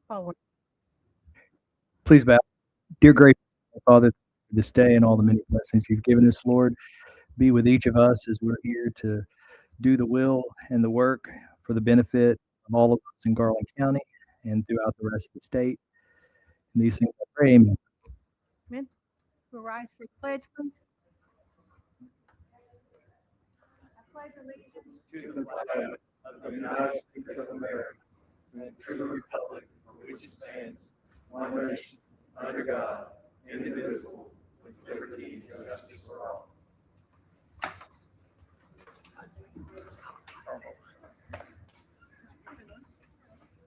Following. Please bow. Dear gracious Father, this day and all the many blessings you've given us, Lord, be with each of us as we're here to do the will and the work for the benefit of all of us in Garland County and throughout the rest of the state. And these things I pray, amen. Amen. We'll rise for the pledge, please. I pledge allegiance to the flag of the United States of America and to the republic for which it stands, one nation, under God, indivisible, with liberty and justice for all.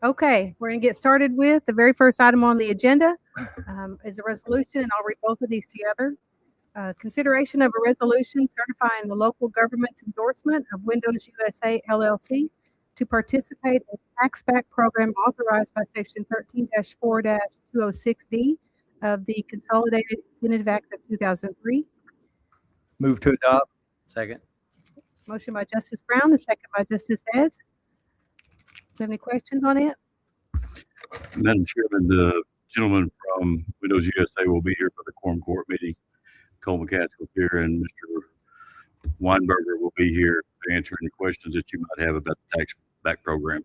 Okay, we're going to get started with the very first item on the agenda is a resolution, and I'll read both of these together. Consideration of a resolution certifying the local government's endorsement of Windows USA LLC to participate in a tax-back program authorized by Section 13-4-206D of the Consolidated Incentive Act of 2003. Move to adopt. Second. Motion by Justice Brown, a second by Justice Eds. Do you have any questions on it? Madam Chairman, the gentleman from Windows USA will be here for the Quorum Court meeting. Cole McCaskill's here, and Mr. Weinberger will be here to answer any questions that you might have about the tax back program.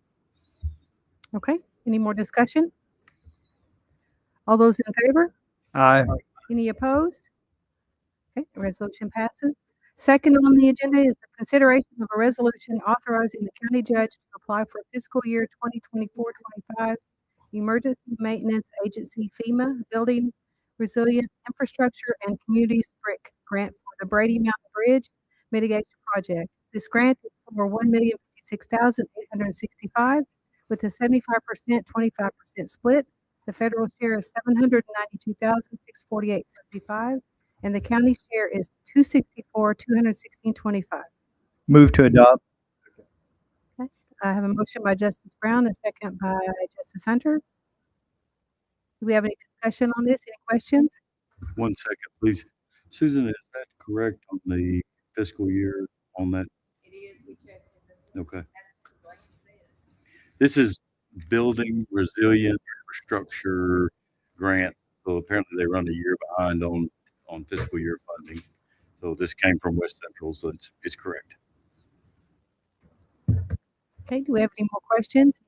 Okay, any more discussion? All those in favor? Aye. Any opposed? Okay, the resolution passes. Second on the agenda is the consideration of a resolution authorizing the county judge to apply for fiscal year 2024-25 Emergency Maintenance Agency FEMA Building Resilient Infrastructure and Communities BRIC grant for the Brady Mountain Bridge Mitigation Project. This grant is for $1,056,865 with a 75%, 25% split. The federal share is $792,648.75. And the county share is $264,216.25. Move to adopt. Okay. I have a motion by Justice Brown, a second by Justice Hunter. Do we have any discussion on this? Any questions? 1 second, please. Susan, is that correct on the fiscal year on that? It is. We checked it. Okay. That's what the grant says. This is building resilient infrastructure grant. So apparently they run a year behind on fiscal year funding. So this came from West Central, so it's correct. Okay, do we have any more questions?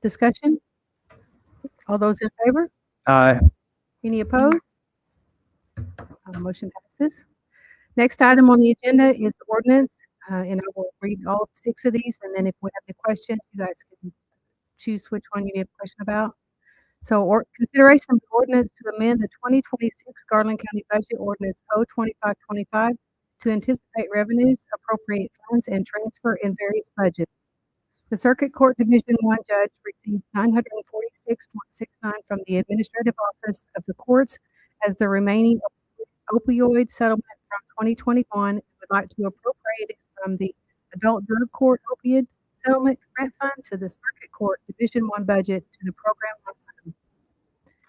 Discussion? All those in favor? Aye. Any opposed? Motion passes. Next item on the agenda is the ordinance, and I will read all 6 of these, and then if we have any questions, you guys can choose which one you need a question about. So, consideration of the ordinance to amend the 2026 Garland County Budget Ordinance 02525 to anticipate revenues, appropriate funds, and transfer in various budgets. The Circuit Court Division 1 judge received $946.69 from the Administrative Office of the Courts as the remaining opioid settlement from 2021 and would like to appropriate it from the Adult Drug Court Opioid Settlement Grant Fund to the Circuit Court Division 1 budget to the program line item.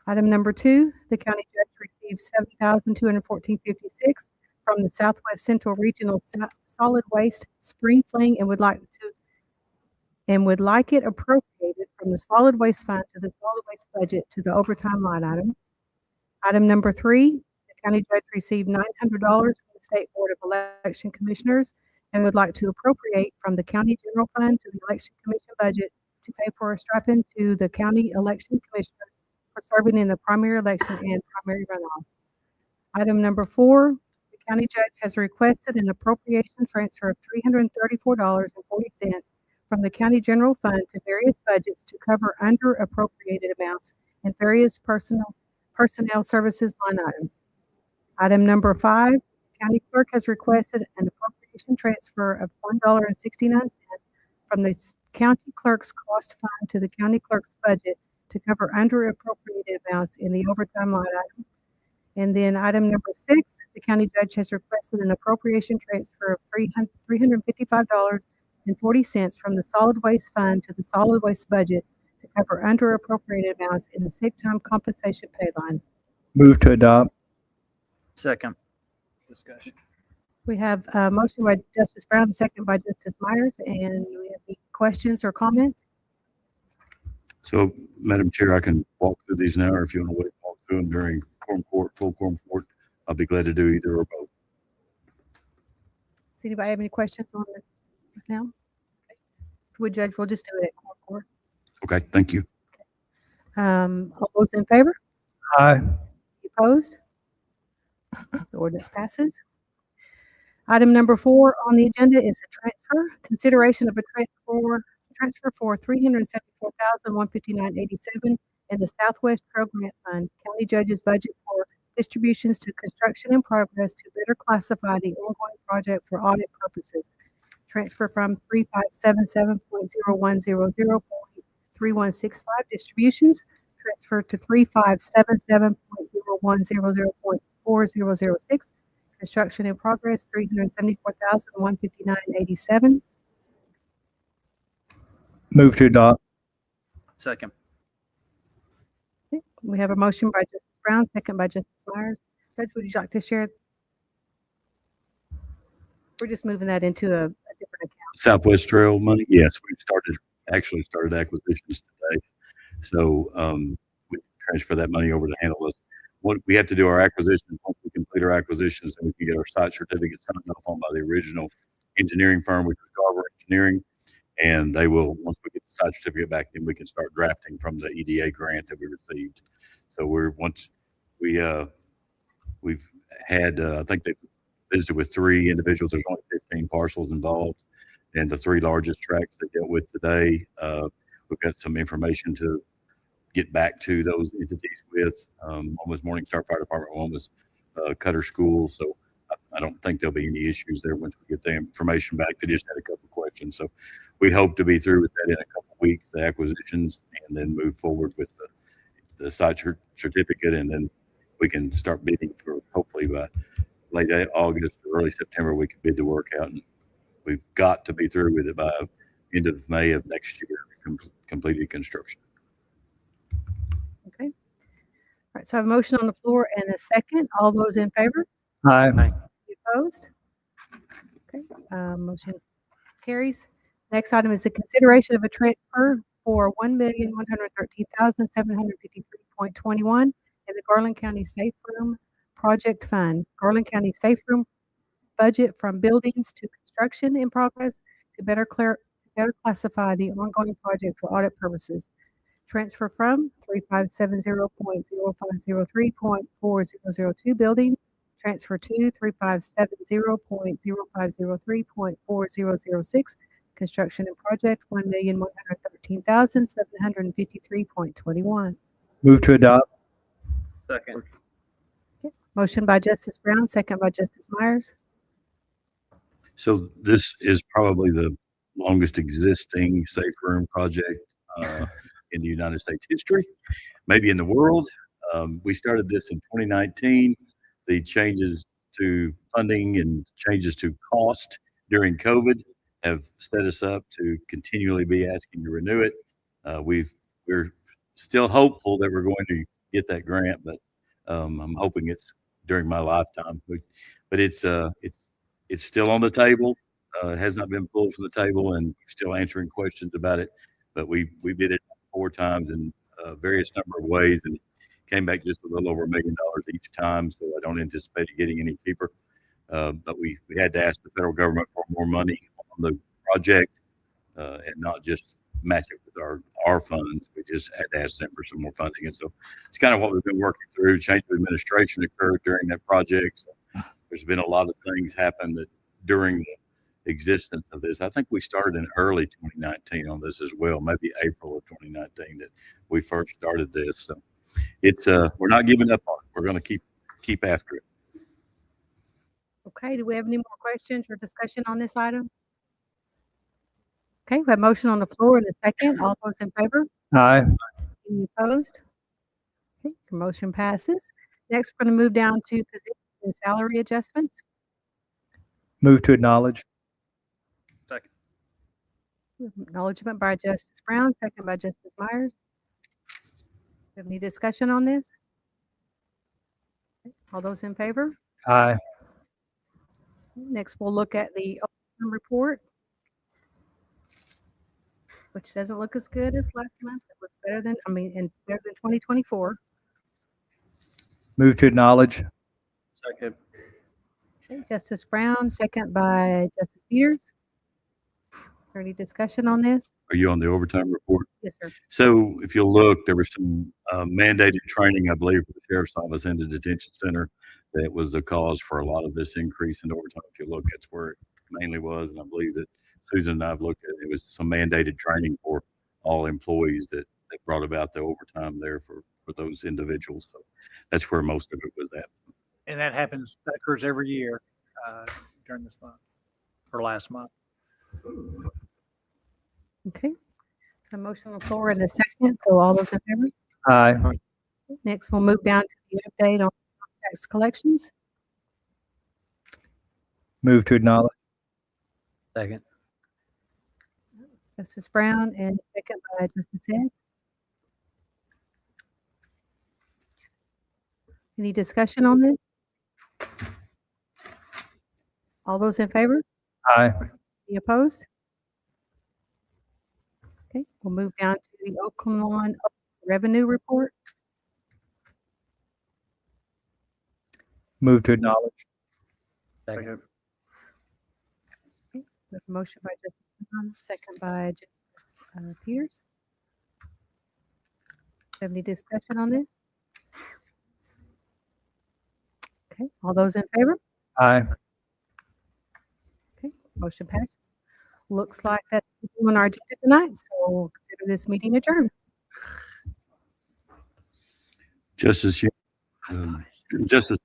Item number 2, the county judge received $7,214.56 from the Southwest Central Regional Solid Waste Spring Fling and would like it appropriated from the Solid Waste Fund to the Solid Waste budget to the overtime line item. Item number 3, the county judge received $900 from the State Board of Election Commissioners and would like to appropriate from the county general fund to the election commission budget to pay for a stipend to the county election commissioners for serving in the primary election and primary runoff. Item number 4, the county judge has requested an appropriation transfer of $334.40 from the county general fund to various budgets to cover under appropriated amounts and various personnel services line items. Item number 5, the county clerk has requested an appropriation transfer of $1.69 from the county clerk's cost fund to the county clerk's budget to cover under appropriated amounts in the overtime line item. And then item number 6, the county judge has requested an appropriation transfer of $355.40 from the solid waste fund to the solid waste budget to cover under appropriated amounts in the sick time compensation pay line. Move to adopt. Second. Discussion. We have a motion by Justice Brown, a second by Justice Myers, and do we have any questions or comments? So, Madam Chair, I can walk through these now, or if you want to wait, walk through them during quorum court, full quorum court, I'll be glad to do either or both. Does anybody have any questions on it now? Okay. Would Judge, we'll just do it at court. Okay, thank you. All those in favor? Aye. Any opposed? The ordinance passes. Item number 4 on the agenda is a transfer. Consideration of a transfer for $374,159.87 in the Southwest Trail Grant Fund, County Judge's budget for distributions to construction in progress to better classify the ongoing project for audit purposes. Transfer from 3577.0100.3165 distributions. Transfer to 3577.0100.4006. Construction in progress, $374,159.87. Move to adopt. Second. Okay, we have a motion by Justice Brown, second by Justice Myers. Judge, would you like to share? We're just moving that into a different account. Southwest Trail money, yes, we've actually started acquisitions today. So we transfer that money over to handle this. What we have to do our acquisitions, once we complete our acquisitions, and we can get our site certificate signed off on by the original engineering firm, which is Garland Engineering. And they will, once we get the site certificate back, then we can start drafting from the EDA grant that we received. So we've had, I think they visited with 3 individuals. There's only 15 parcels involved. And the 3 largest tracts they dealt with today, we've got some information to get back to those entities with. One was Morningstar Fire Department, one was Cutter School. So I don't think there'll be any issues there once we get the information back. They just had a couple questions. So we hope to be through with that in a couple of weeks, the acquisitions, and then move forward with the site certificate. And then we can start bidding for, hopefully by late August or early September, we can bid the work out. And we've got to be through with it by end of May of next year, completed construction. Okay. All right, so I have a motion on the floor and a second. All those in favor? Aye. Any opposed? Okay, motion carries. Next item is the consideration of a transfer for $1,113,753.21 in the Garland County Safe Room Project Fund. Garland County Safe Room budget from buildings to construction in progress to better classify the ongoing project for audit purposes. Transfer from 3570.0503.4002 building. Transfer to 3570.0503.4006. Construction and project $1,113,753.21. Move to adopt. Second. Motion by Justice Brown, second by Justice Myers. So this is probably the longest existing safe room project in the United States history, maybe in the world. We started this in 2019. The changes to funding and changes to cost during COVID have set us up to continually be asking to renew it. We're still hopeful that we're going to get that grant, but I'm hoping it's during my lifetime. But it's still on the table. It has not been pulled from the table, and still answering questions about it. But we did it 4 times in various number of ways, and came back just a little over $1 million each time. So I don't anticipate it getting any cheaper. But we had to ask the federal government for more money on the project, and not just match it with our funds. We just had to ask them for some more funding. And so it's kind of what we've been working through. Change of administration occurred during that project. So there's been a lot of things happen that during the existence of this. I think we started in early 2019 on this as well, maybe April of 2019 that we first started this. So it's we're not giving up on it. We're going to keep after it. Okay, do we have any more questions or discussion on this item? Okay, we have motion on the floor and a second. All those in favor? Aye. Any opposed? Okay, the motion passes. Next, we're going to move down to position and salary adjustments. Move to acknowledge. Second. Acknowledgement by Justice Brown, second by Justice Myers. Have any discussion on this? All those in favor? Aye. Next, we'll look at the overtime report. which doesn't look as good as last month. It looks better than, and better than 2024. Move to acknowledge. Second. Okay, Justice Brown, second by Justice Peters. Is there any discussion on this? Are you on the overtime report? Yes, sir. So if you'll look, there was some mandated training, I believe, for the sheriff's office and the detention center that was the cause for a lot of this increase in overtime. If you look, that's where it mainly was. And I believe that Susan and I have looked at it. It was some mandated training for all employees that brought about the overtime there for those individuals. So that's where most of it was at. And that occurs every year during this month or last month. Okay. A motion on the floor in a second. So all those in favor? Aye. Next, we'll move down to the update on tax collections. Move to acknowledge. Second. Justice Brown and second by Justice Ed. Any discussion on this? All those in favor? Aye. Any opposed? Okay, we'll move down to the Oklahoma revenue report. Move to acknowledge. Second. We have a motion by Justice Brown, second by Justice Peters. Have any discussion on this? Okay, all those in favor? Aye. Okay, motion passes. Looks like that's on our agenda tonight, so we'll consider this meeting adjourned. Justice, Justice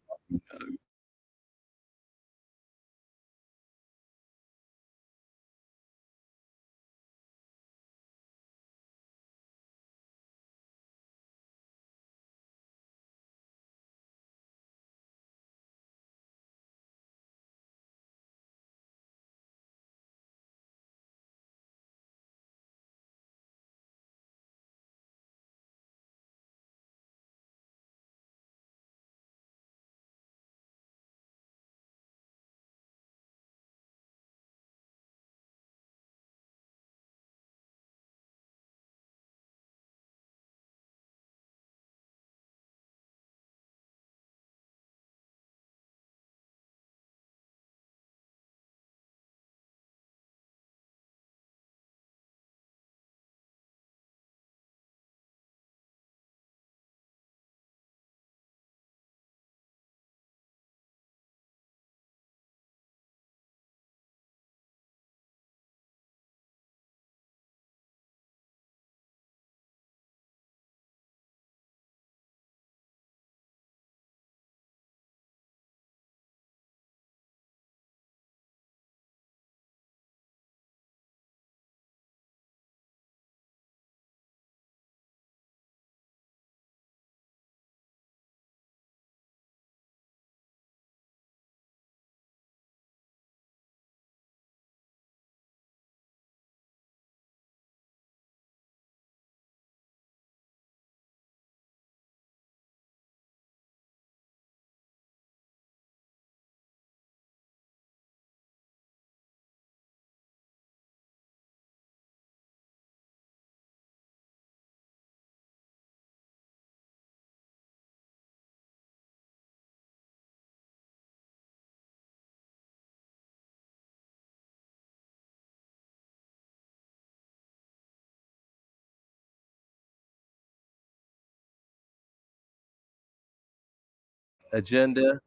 agenda.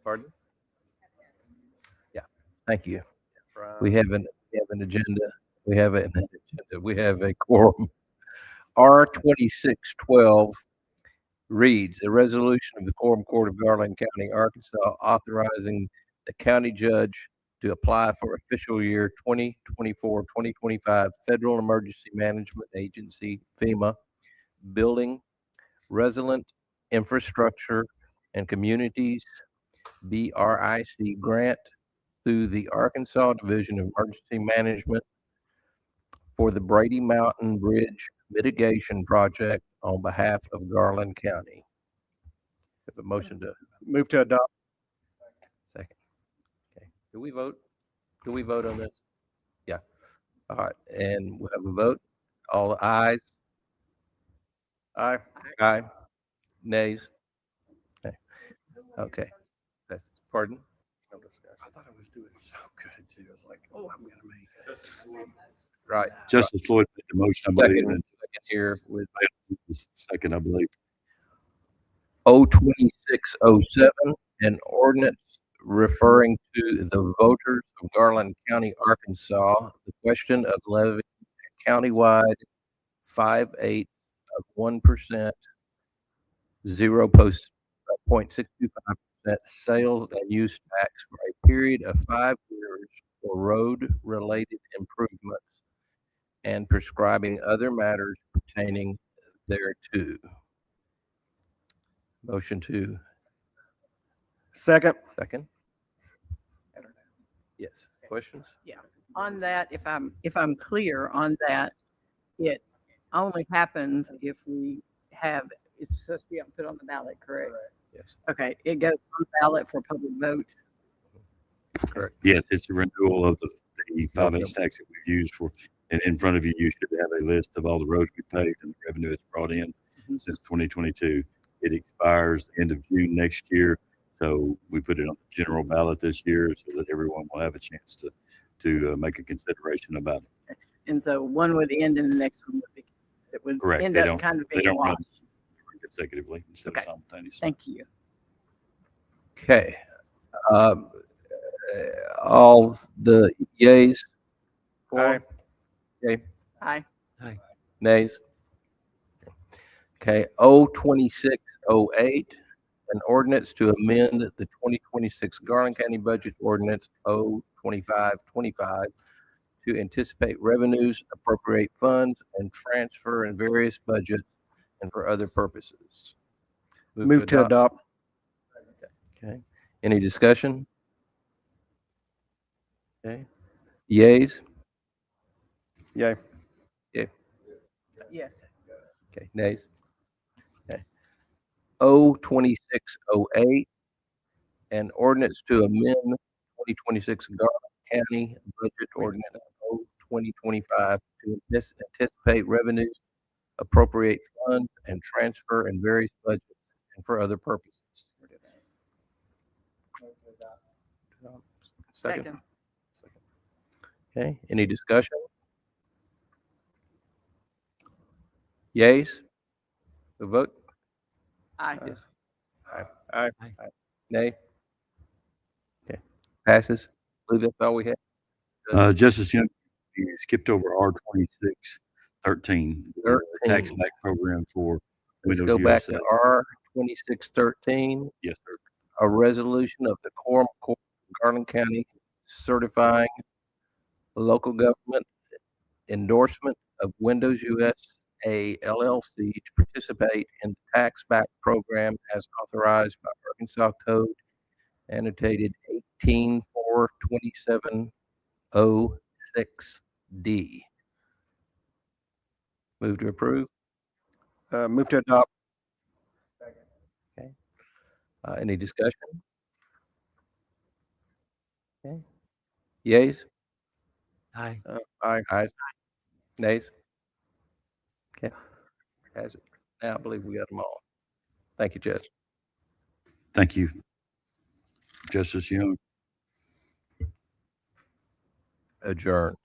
Pardon? Yeah, thank you. We have an agenda. We have an agenda. We have a quorum. R2612 reads, a resolution of the Quorum Court of Garland County, Arkansas, authorizing the county judge to apply for official year 2024-2025 Federal Emergency Management Agency, FEMA, Building, Resilient Infrastructure, and Communities, BRIC grant through the Arkansas Division of Emergency Management for the Brady Mountain Bridge Mitigation Project on behalf of Garland County. Have a motion to Move to adopt. second. Okay. Do we vote? Do we vote on this? Yeah. All right, and we'll have a vote. All ayes? Aye. Aye. Nays? Okay. Okay. That's, pardon? I thought I was doing so good too. I was like, oh, I'm gonna make it. Right. Justice Floyd made the motion, I believe, Second, and second here with second, I believe. 02607, an ordinance referring to the voters of Garland County, Arkansas, the question of levying a countywide 5/8 of 1%, 0.625% sales and use tax for a period of 5 years for road-related improvements and prescribing other matters pertaining thereto. Motion to Second. second? Yes. Questions? On that, if I'm clear on that, it only happens if we have, it's supposed to be put on the ballot, correct? Yes. Okay, it goes on the ballot for public vote. Correct. Yes, it's the renewal of the Okay. 5/8 tax that we've used for, and in front of you, you should have a list of all the roads we paved and the revenue it's brought in since 2022. It expires end of June next year, so we put it on the general ballot this year so that everyone will have a chance to make a consideration about it. And so one would end and the next one would be, it would Correct. end They up don't- kind of They being don't run washed. consecutively instead Okay. of simultaneously. Thank you. Okay. Um, all the yays? Aye. Okay. Aye. Nays? Okay, 02608, an ordinance to amend the 2026 Garland County Budget Ordinance 02525 to anticipate revenues, appropriate funds, and transfer in various budgets and for other purposes. Move to adopt. Okay, any discussion? Okay, yays? Yay. Yes. Okay, nays? Okay. 02608, an ordinance to amend 2026 Garland County Budget Ordinance 02025 to anticipate revenues, appropriate funds, and transfer in various budgets and for other purposes. Second. Okay, any discussion? Yays? The vote? Aye. Yes. Aye. Nay? Okay, passes. I believe that's all we have. Justice Young, you skipped over R2613, the tax 13. back program for Let's Windows go back USA. to R2613, Yes, sir. a resolution of the Quorum Court of Garland County certifying local government endorsement of Windows USA LLC to participate in the tax back program as authorized by Arkansas Code annotated 1842706D. Move to approve. Move to adopt. Any discussion? Okay. Yays? Aye. Ayes? Nays? Okay. Has it. Now I believe we got them all. Thank you, Judge. Thank you, Justice Young. Adjourned.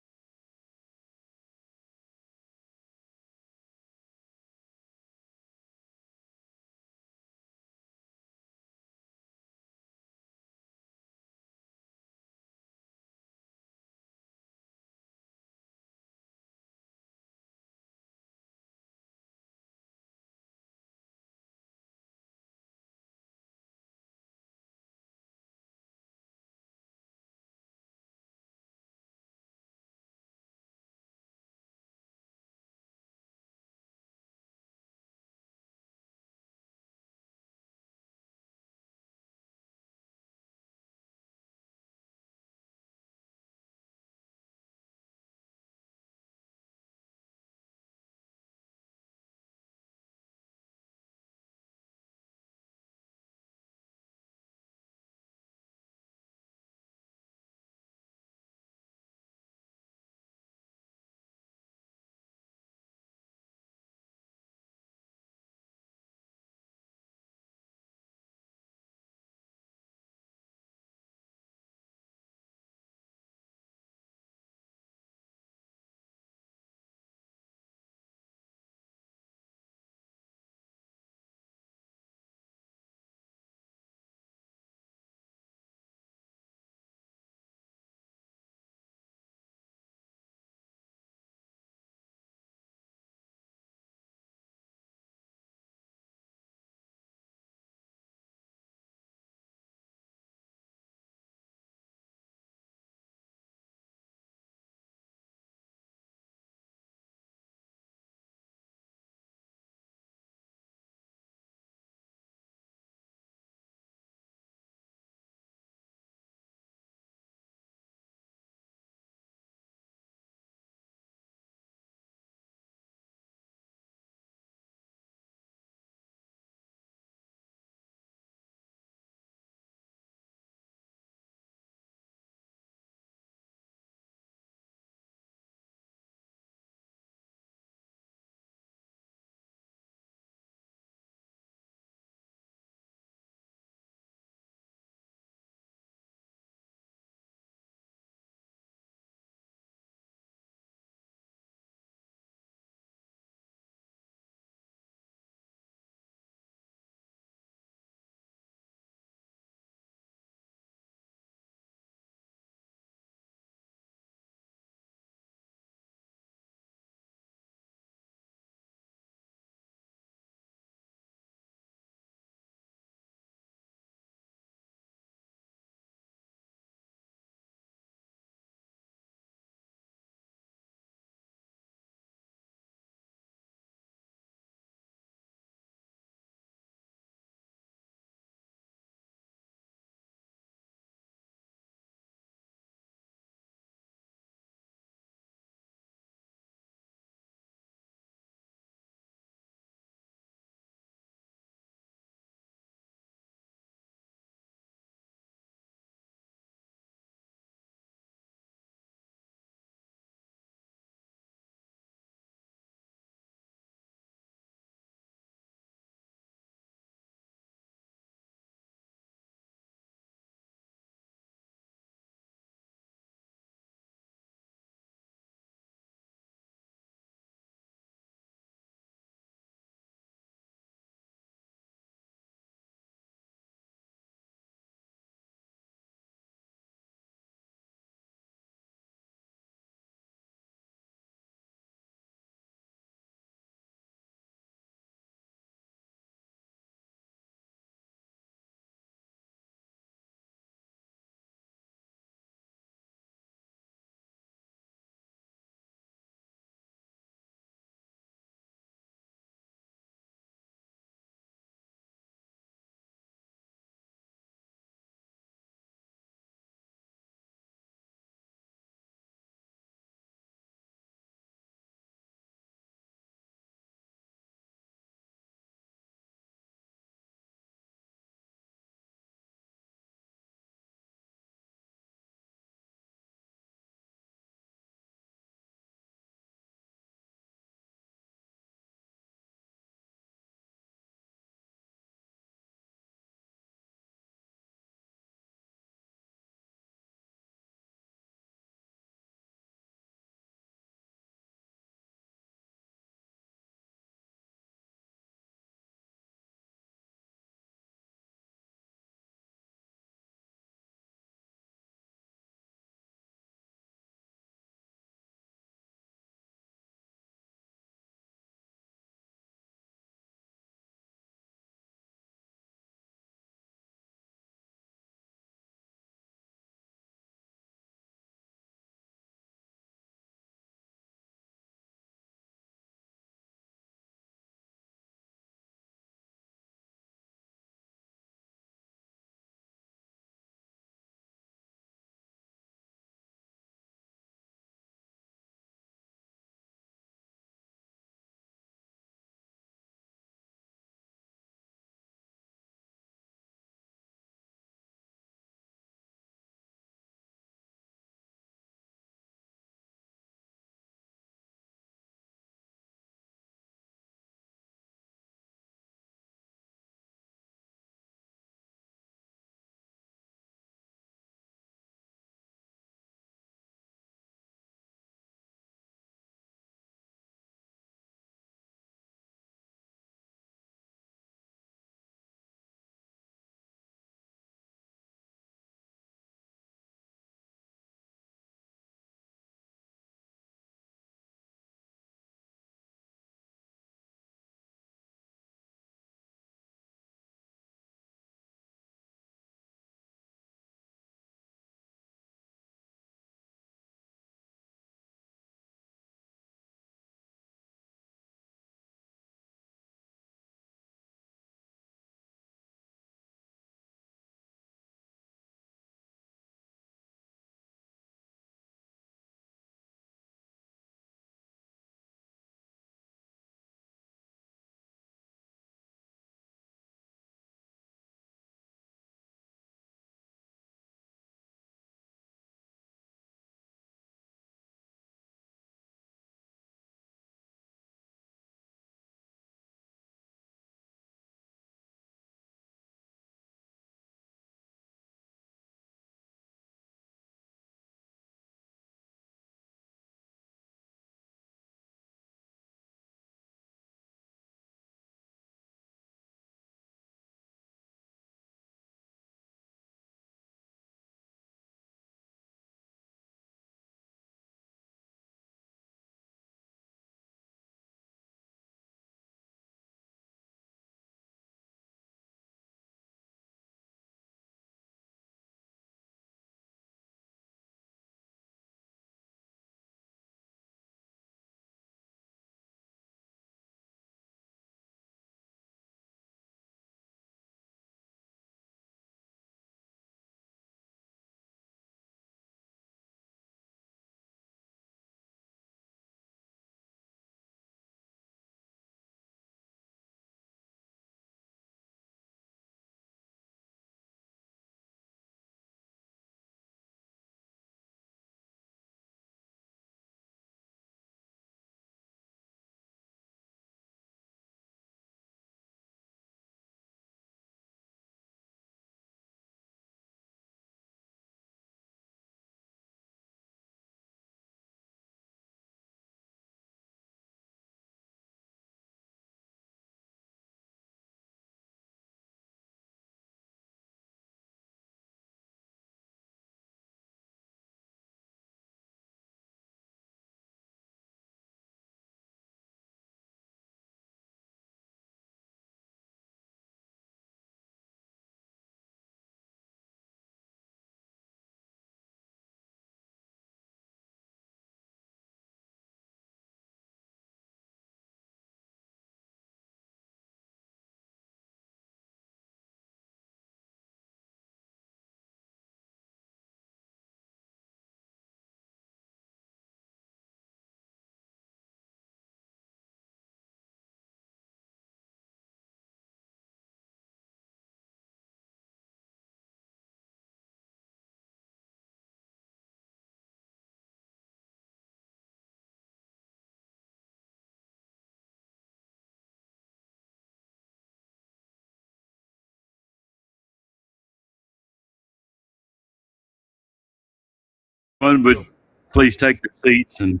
Everyone would please take your seats, and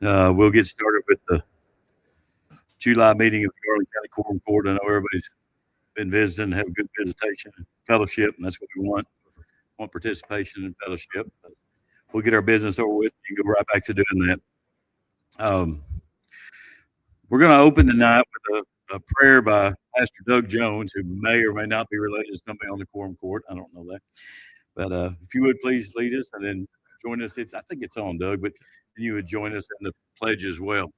we'll get started with the July meeting of the Garland County Quorum Court. I know everybody's been visiting, have a good visitation and fellowship, and that's what we want. We want participation and fellowship. But we'll get our business over with and go right back to doing that. We're going to open tonight with a prayer by Pastor Doug Jones, who may or may not be related to somebody on the Quorum Court. I don't know that. But if you would please lead us and then join us. I think it's on, Doug, but you would join us in the pledge as well.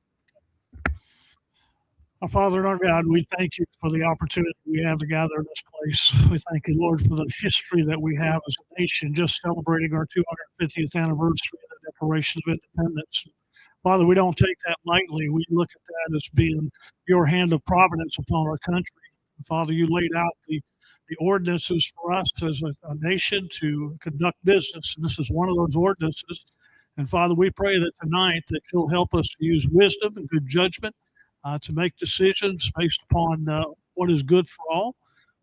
Our Father and our God, we thank you for the opportunity we have to gather in this place. We thank you, Lord, for the history that we have as a nation, just celebrating our 250th anniversary of the Declaration of Independence. Father, we don't take that lightly. We look at that as being your hand of providence upon our country. Father, you laid out the ordinances for us as a nation to conduct business, and this is one of those ordinances. And Father, we pray that tonight that you'll help us to use wisdom and good judgment to make decisions based upon what is good for all.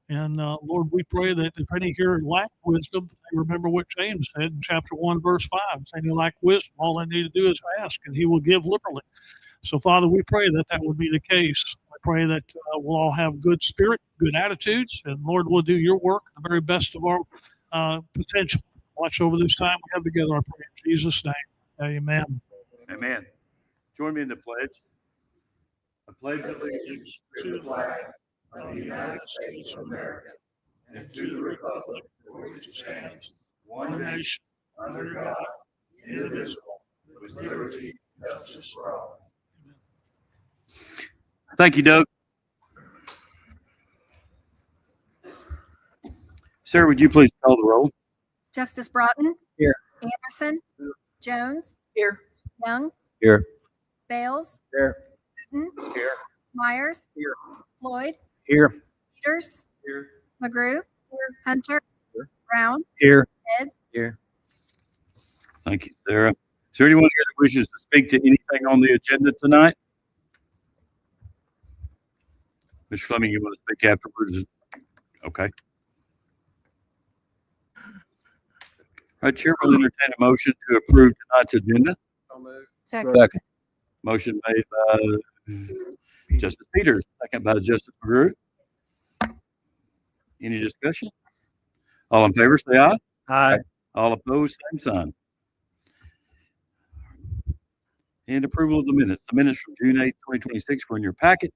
And Lord, we pray that if any here lack wisdom, they remember what James said in chapter 1, verse 5. If any lack wisdom, all they need to do is ask, and he will give liberally. So, Father, we pray that that would be the case. I pray that we'll all have good spirit, good attitudes, and Lord, we'll do your work the very best of our potential. Watch over this time we have together, I pray in Jesus' name. Amen. Amen. Join me in the pledge. I pledge Allegiance to the flag of the United States of America and to the republic for which it stands, one nation, under God, indivisible, with liberty and justice for all. Thank you, Doug. Sarah, would you please call the roll? Justice Broughton. Here. Anderson. Jones. Here. Young. Here. Bales. Here. Newton. Here. Myers. Here. Floyd. Here. Peters. Here. McGrew. Hunter. Here. Brown. Here. Heads. Here. Thank you, Sarah. Is there anyone here that wishes to speak to anything on the agenda tonight? Mr. Fleming, you want to speak afterwards? Okay. All right, Chair will entertain a motion to approve tonight's agenda. Second. Motion made by Justice Peters, second by Justice McGrew. Any discussion? All in favor, say aye. Aye. All opposed, same sign. And approval of the minutes. The minutes from June 8th, 2026 were in your packet.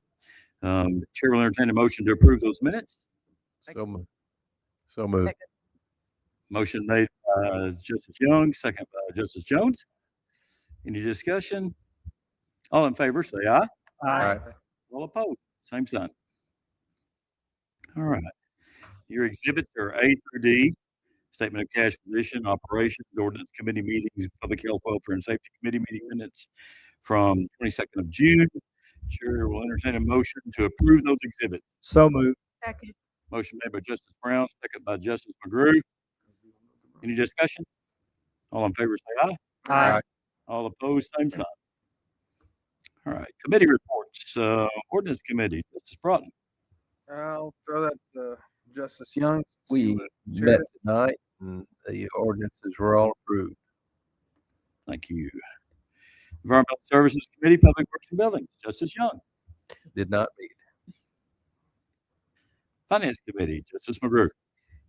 Chair will entertain a motion to approve those minutes. So moved. So moved. Motion made by Justice Young, second by Justice Jones. Any discussion? All in favor, say aye. Aye. All opposed, same sign. All right. Your exhibits are A through D. Statement of cash position, operations, ordinance committee meetings, public health, welfare, and safety committee meeting minutes from 22nd of June. Chair will entertain a motion to approve those exhibits. So moved. Second. Motion made by Justice Brown, second by Justice McGrew. Any discussion? All in favor, say aye. Aye. All opposed, same sign. All right, committee reports. Ordinance committee, Justice Broughton. I'll throw that to Justice Young. We met tonight and the ordinances were all approved. Thank you. Environmental Services Committee, Public Works and Buildings, Justice Young. Did not meet. Finance Committee, Justice McGrew.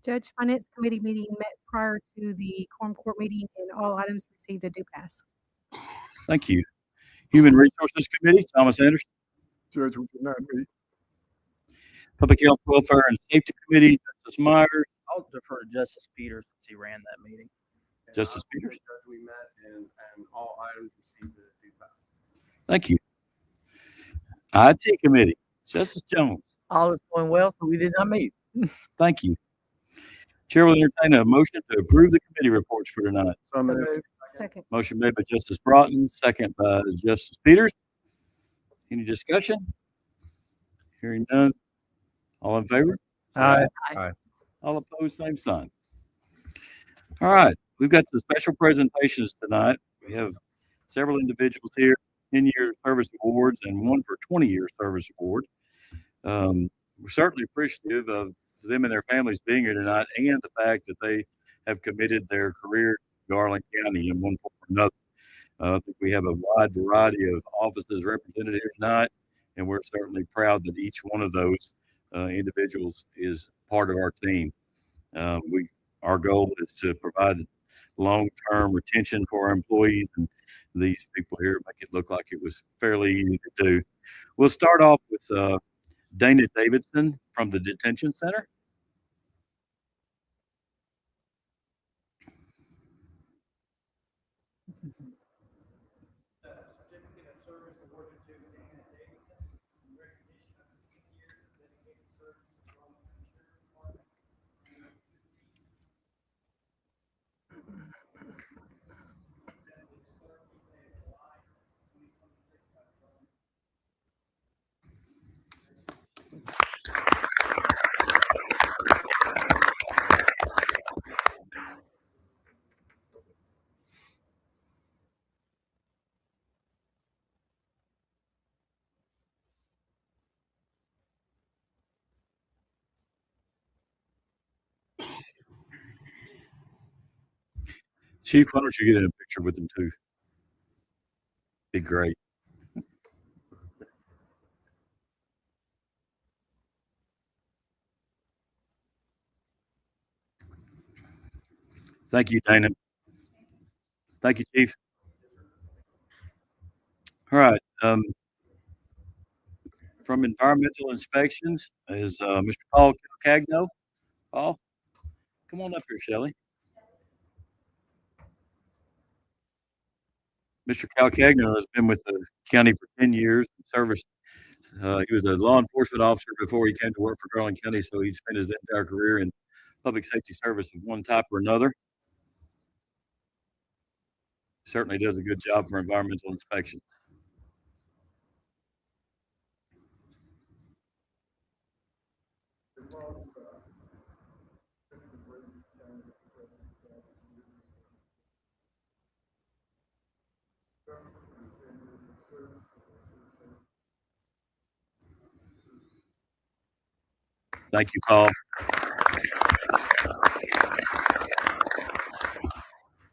Judge, Finance Committee meeting met prior to the Quorum Court meeting, and all items received a due pass. Thank you. Human Resources Committee, Thomas Anderson. Judge, we did not meet. Public Health, Welfare, and Safety Committee, Justice Myers. I'll defer to Justice Peters since he ran that meeting. Justice Peters. We met and all items received a due pass. Thank you. IT Committee, Justice Jones. All is going well, so we did not meet. Thank you. Chair will entertain a motion to approve the committee reports for tonight. So moved. Second. Motion made by Justice Broughton, second by Justice Peters. Any discussion? Hearing none. All in favor? Aye. Aye. All opposed, same sign. All right, we've got some special presentations tonight. We have several individuals here, 10-year service awards and one for 20-year service award. We're certainly appreciative of them and their families being here tonight and the fact that they have committed their career Garland County in one form or another. I think we have a wide variety of offices represented here tonight, and we're certainly proud that each one of those individuals is part of our team. Our goal is to provide long-term retention for our employees, and these people here make it look like it was fairly easy to do. We'll start off with Dana Davidson from the detention center. Chief, why don't you get in a picture with them too? Be great. Thank you, Dana. Thank you, Chief. All right. From environmental inspections is Mr. Paul Cagno. Paul, come on up here, Shelley. Mr. Calcagno has been with the county for 10 years. Service. He was a law enforcement officer before he came to work for Garland County, so he spent his entire career in public safety service of one type or another. Certainly does a good job for environmental inspections. Thank you, Paul.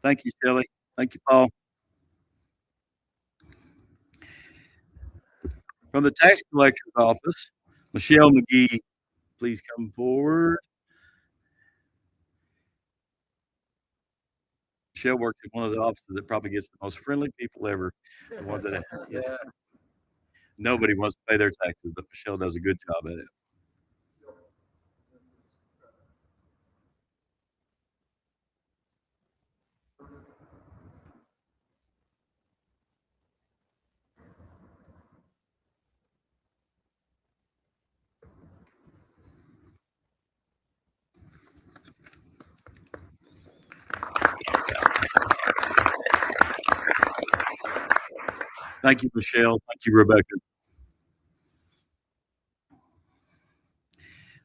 Thank you, Shelley. Thank you, Paul. From the tax collector's office, Michelle McGee, please come forward. Michelle works at one of the offices that probably gets the most friendly people ever. The ones that nobody wants to pay their taxes, but Michelle does a good job at it. Thank you, Michelle. Thank you, Rebecca.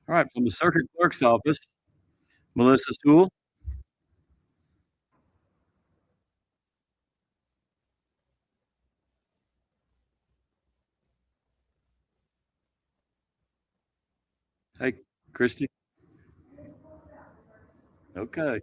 All right, from the circuit clerk's office, Melissa Sewell. Hey, Christy. Okay.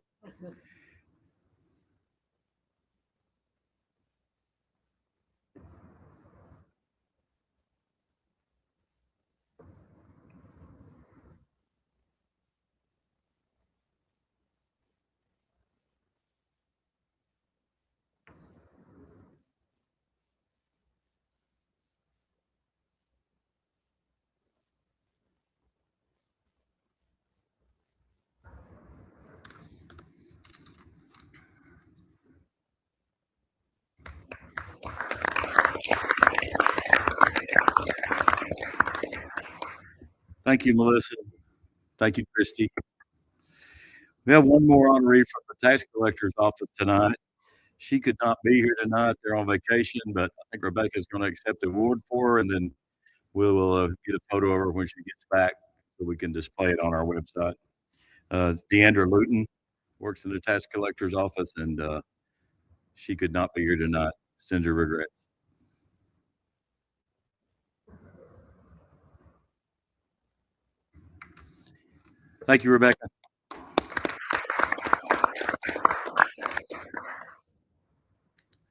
Thank you, Melissa. Thank you, Christy. We have one more honoree from the tax collector's office tonight. She could not be here tonight. They're on vacation, but I think Rebecca's going to accept the award for her, and then we'll get a photo of her when she gets back so we can display it on our website. Deandra Luton works in the tax collector's office, and she could not be here tonight. Sends her regrets. Thank you, Rebecca.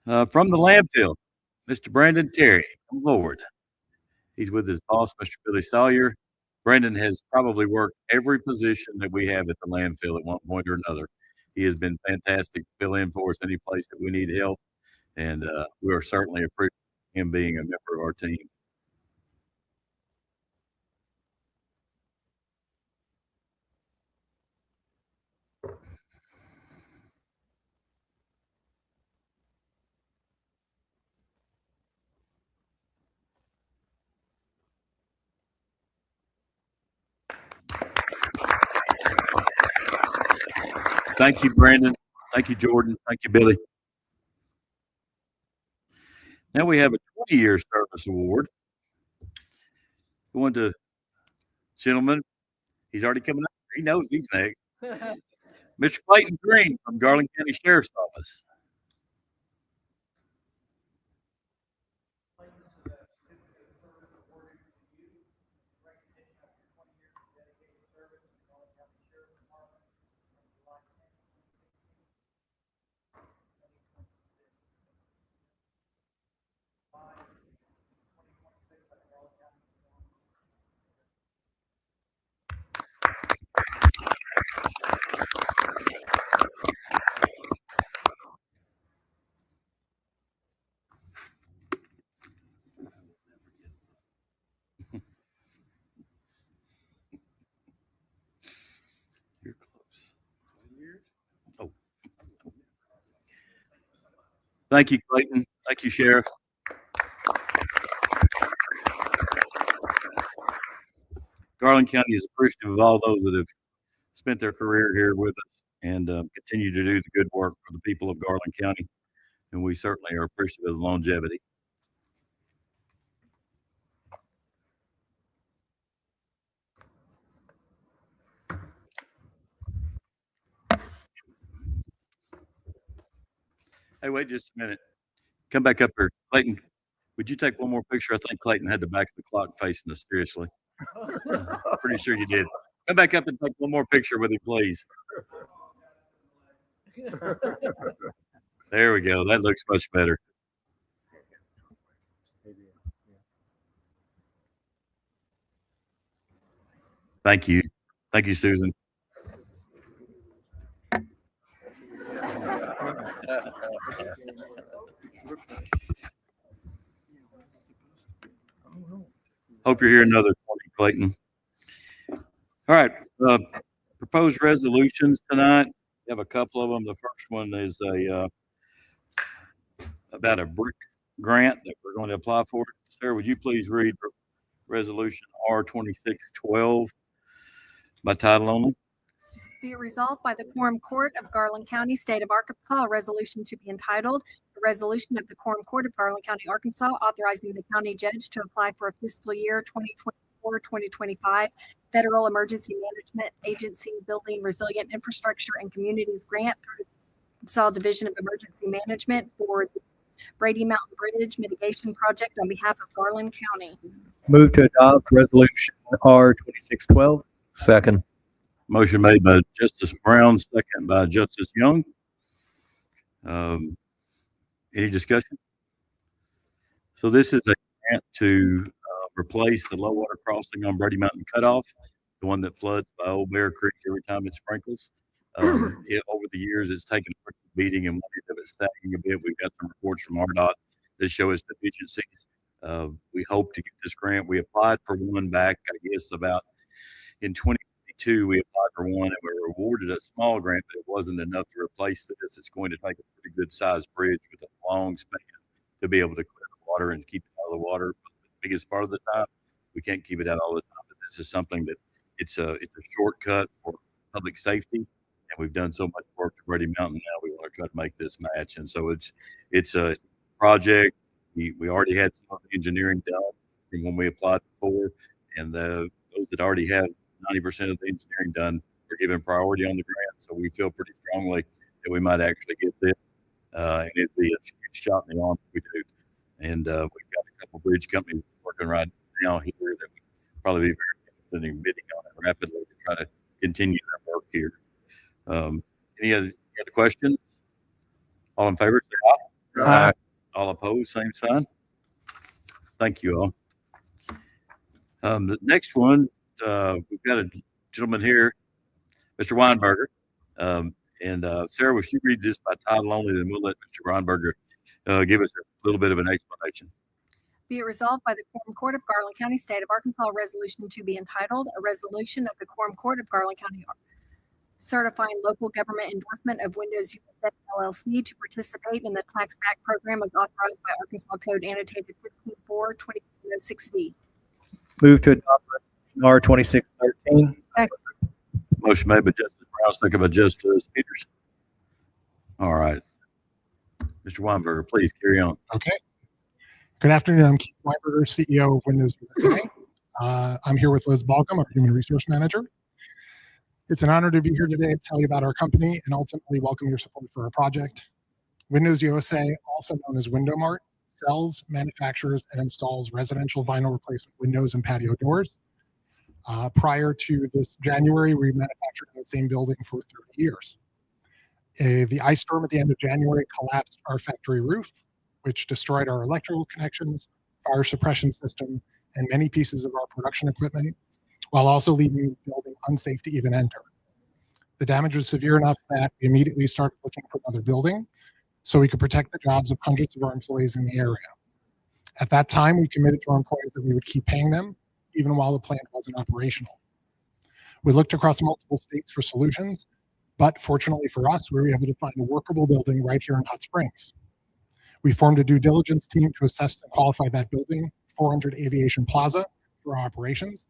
From the landfill, Mr. Brandon Terry, come forward. He's with his boss, Mr. Billy Sawyer. Brandon has probably worked every position that we have at the landfill at one point or another. He has been fantastic to fill in for us any place that we need help, and we are certainly appreciative of him being a member of our team. Thank you, Brandon. Thank you, Jordan. Thank you, Billy. Now we have a 20-year service award going to gentleman. He's already coming up. He knows he's next. Mr. Clayton Green from Garland County Sheriff's Office. You're close. Oh. Thank you, Clayton. Thank you, Sheriff. Garland County is appreciative of all those that have spent their career here with us and continue to do the good work for the people of Garland County. And we certainly are appreciative of the longevity. Hey, wait just a minute. Come back up here. Clayton, would you take one more picture? I think Clayton had the back of the clock facing us, seriously. Pretty sure you did. Come back up and take one more picture with him, please. There we go. That looks much better. Thank you. Thank you, Susan. Hope you're here another 20, Clayton. All right. Proposed resolutions tonight. We have a couple of them. The first one is about a brick grant that we're going to apply for. Sarah, would you please read resolution R2612 by title only? Be it resolved by the Quorum Court of Garland County, State of Arkansas, a resolution to be entitled, "The Resolution of the Quorum Court of Garland County, Arkansas, authorizing the county judge to apply for a fiscal year 2024-2025 Federal Emergency Management Agency Building Resilient Infrastructure and Communities Grant through the Arkansas Division of Emergency Management for the Brady Mountain Bridge Mitigation Project on behalf of Garland County." Move to adopt resolution R2612. Second. Motion made by Justice Brown, second by Justice Young. Any discussion? So this is a grant to replace the low water crossing on Brady Mountain Cutoff, the one that floods by Old Bear Creek every time it sprinkles. Over the years, it's taken a pretty beating and one of it's sagging a bit. We've got some reports from RDOT that show its deficiencies. We hope to get this grant. We applied for one back, I guess, about in 2022. We applied for one and we were awarded a small grant, but it wasn't enough to replace this. It's going to take a pretty good sized bridge with a long span to be able to clear the water and keep it out of the water. But the biggest part of the time, we can't keep it out all the time. But this is something that it's a shortcut for public safety. And we've done so much work to Brady Mountain now. We want to try to make this match. And so it's a project. We already had some of the engineering done from when we applied before. And those that already have 90% of the engineering done are given priority on the grant. So we feel pretty strongly that we might actually get this. And it'd be a shot in the arm if we do. And we've got a couple bridge companies working right now here that would probably be very interested in bidding on it rapidly to try to continue their work here. Any other questions? All in favor, say Aye. All opposed, same sign. Thank you all. The next one, we've got a gentleman here, Mr. Weinberger. Sarah, if you read this by title only, then we'll let Mr. Weinberger give us a little bit of an explanation. Be it resolved by the Quorum Court of Garland County, State of Arkansas, a resolution to be entitled, a resolution of the Quorum Court of Garland County certifying local government endorsement of Windows USA LLC to participate in the tax back program as authorized by Arkansas Code annotated 15-4-2006D. Move to adopt resolution R 2613. Motion made by Justice Brown, second by Justice Peters. All right. Mr. Weinberger, please carry on. Okay. Good afternoon. I'm Keith Weinberger, CEO of Windows USA. I'm here with Liz Balcom, our Human Resource Manager. It's an honor to be here today to tell you about our company and ultimately welcome your support for our project. Windows USA, also known as WindowMart, sells, manufactures, and installs residential vinyl replacement windows and patio doors. Prior to this January, we manufactured in the same building for 30 years. The ice storm at the end of January collapsed our factory roof, which destroyed our electrical connections, fire suppression system, and many pieces of our production equipment, while also leaving the building unsafe to even enter. The damage was severe enough that we immediately started looking for another building so we could protect the jobs of hundreds of our employees in the area. At that time, we committed to our employees that we would keep paying them even while the plant wasn't operational. We looked across multiple states for solutions, but fortunately for us, we were able to find a workable building right here in Hot Springs. We formed a due diligence team to assess and qualify that building, 400 Aviation Plaza, for our operations.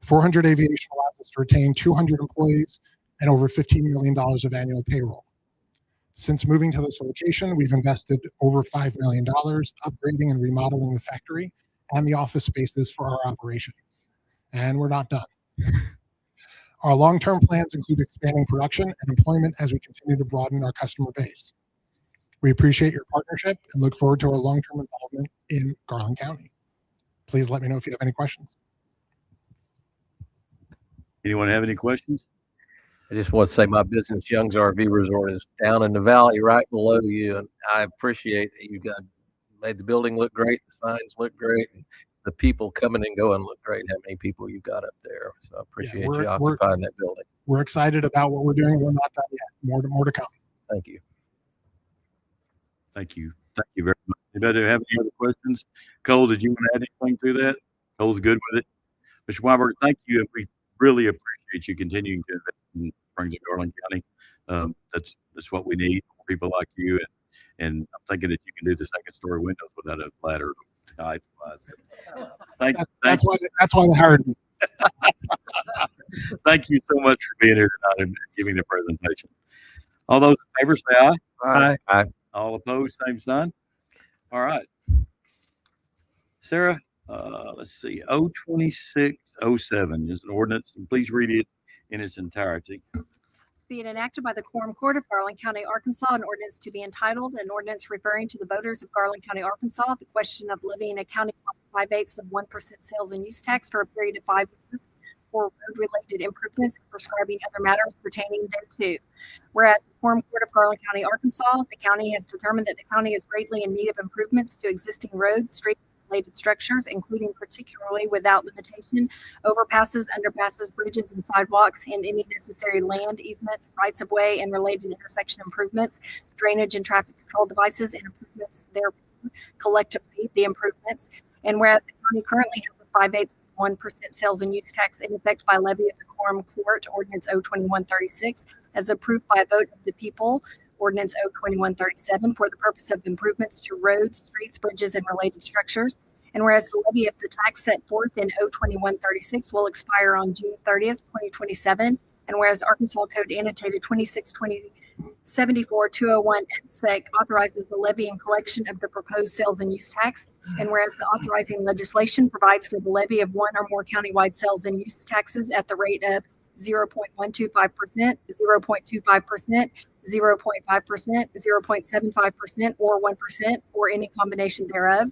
400 Aviation allows us to retain 200 employees and over $15 million of annual payroll. Since moving to this location, we've invested over $5 million upgrading and remodeling the factory and the office spaces for our operation. And we're not done. Our long-term plans include expanding production and employment as we continue to broaden our customer base. We appreciate your partnership and look forward to our long-term involvement in Garland County. Please let me know if you have any questions. Anyone have any questions? I just want to say my business, Young's RV Resort, is down in the valley right below you, and I appreciate that you got made the building look great, the signs look great, and the people coming and going look great. How many people you got up there? So I appreciate you occupying that building. We're excited about what we're doing. We're not done yet. More to come. Thank you. Thank you. Thank you very much. Anybody have any other questions? Cole, did you want to add anything to that? Cole's good with it. Mr. Weinberg, thank you. And we really appreciate you continuing to invest in Springs and Garland County. That's what we need, people like you. And I'm thinking that you can do the second story windows without a ladder. That's why they hired me. Thank you so much for being here tonight and giving the presentation. All those in favor say aye. Aye. Aye. All opposed, same sign. All right. Sarah, let's see. 02607 is an ordinance, and please read it in its entirety. Be it enacted by the Quorum Court of Garland County, Arkansas, an ordinance to be entitled, an ordinance referring to the voters of Garland County, Arkansas, the question of levying a county 5/8 of 1% sales and use tax for a period of 5 years for road-related improvements and prescribing other matters pertaining thereto. Whereas the Quorum Court of Garland County, Arkansas, the county has determined that the county is greatly in need of improvements to existing roads, streets, related structures, including particularly without limitation, overpasses, underpasses, bridges, and sidewalks, and any necessary land easements, rights of way, and related intersection improvements, drainage and traffic control devices, and improvements there collectively, the improvements. And whereas the county currently has a 5/8 1% sales and use tax in effect by levy of the Quorum Court, Ordinance 02136, as approved by a vote of the people, Ordinance 02137, for the purpose of improvements to roads, streets, bridges, and related structures. And whereas the levy of the tax set forth in 02136 will expire on June 30th, 2027, and whereas Arkansas Code annotated 262074-201 EDSEC authorizes the levy and collection of the proposed sales and use tax, and whereas the authorizing legislation provides for the levy of one or more countywide sales and use taxes at the rate of 0.125%, 0.25%, 0.5%, 0.75%, or 1%, or any combination thereof.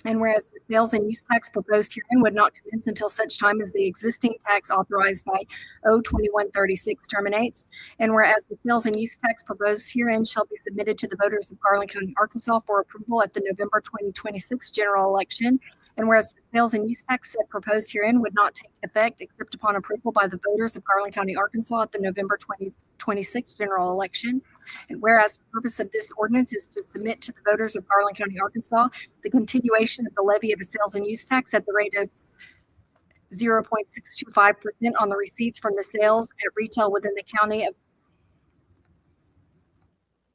And whereas the sales and use tax proposed herein would not commence until such time as the existing tax authorized by O 2136 terminates. And whereas the sales and use tax proposed herein shall be submitted to the voters of Garland County, Arkansas for approval at the November 2026 general election. And whereas the sales and use tax set proposed herein would not take effect except upon approval by the voters of Garland County, Arkansas at the November 2026 general election. And whereas the purpose of this ordinance is to submit to the voters of Garland County, Arkansas, the continuation of the levy of a sales and use tax at the rate of 0.625% on the receipts from the sales at retail within the county of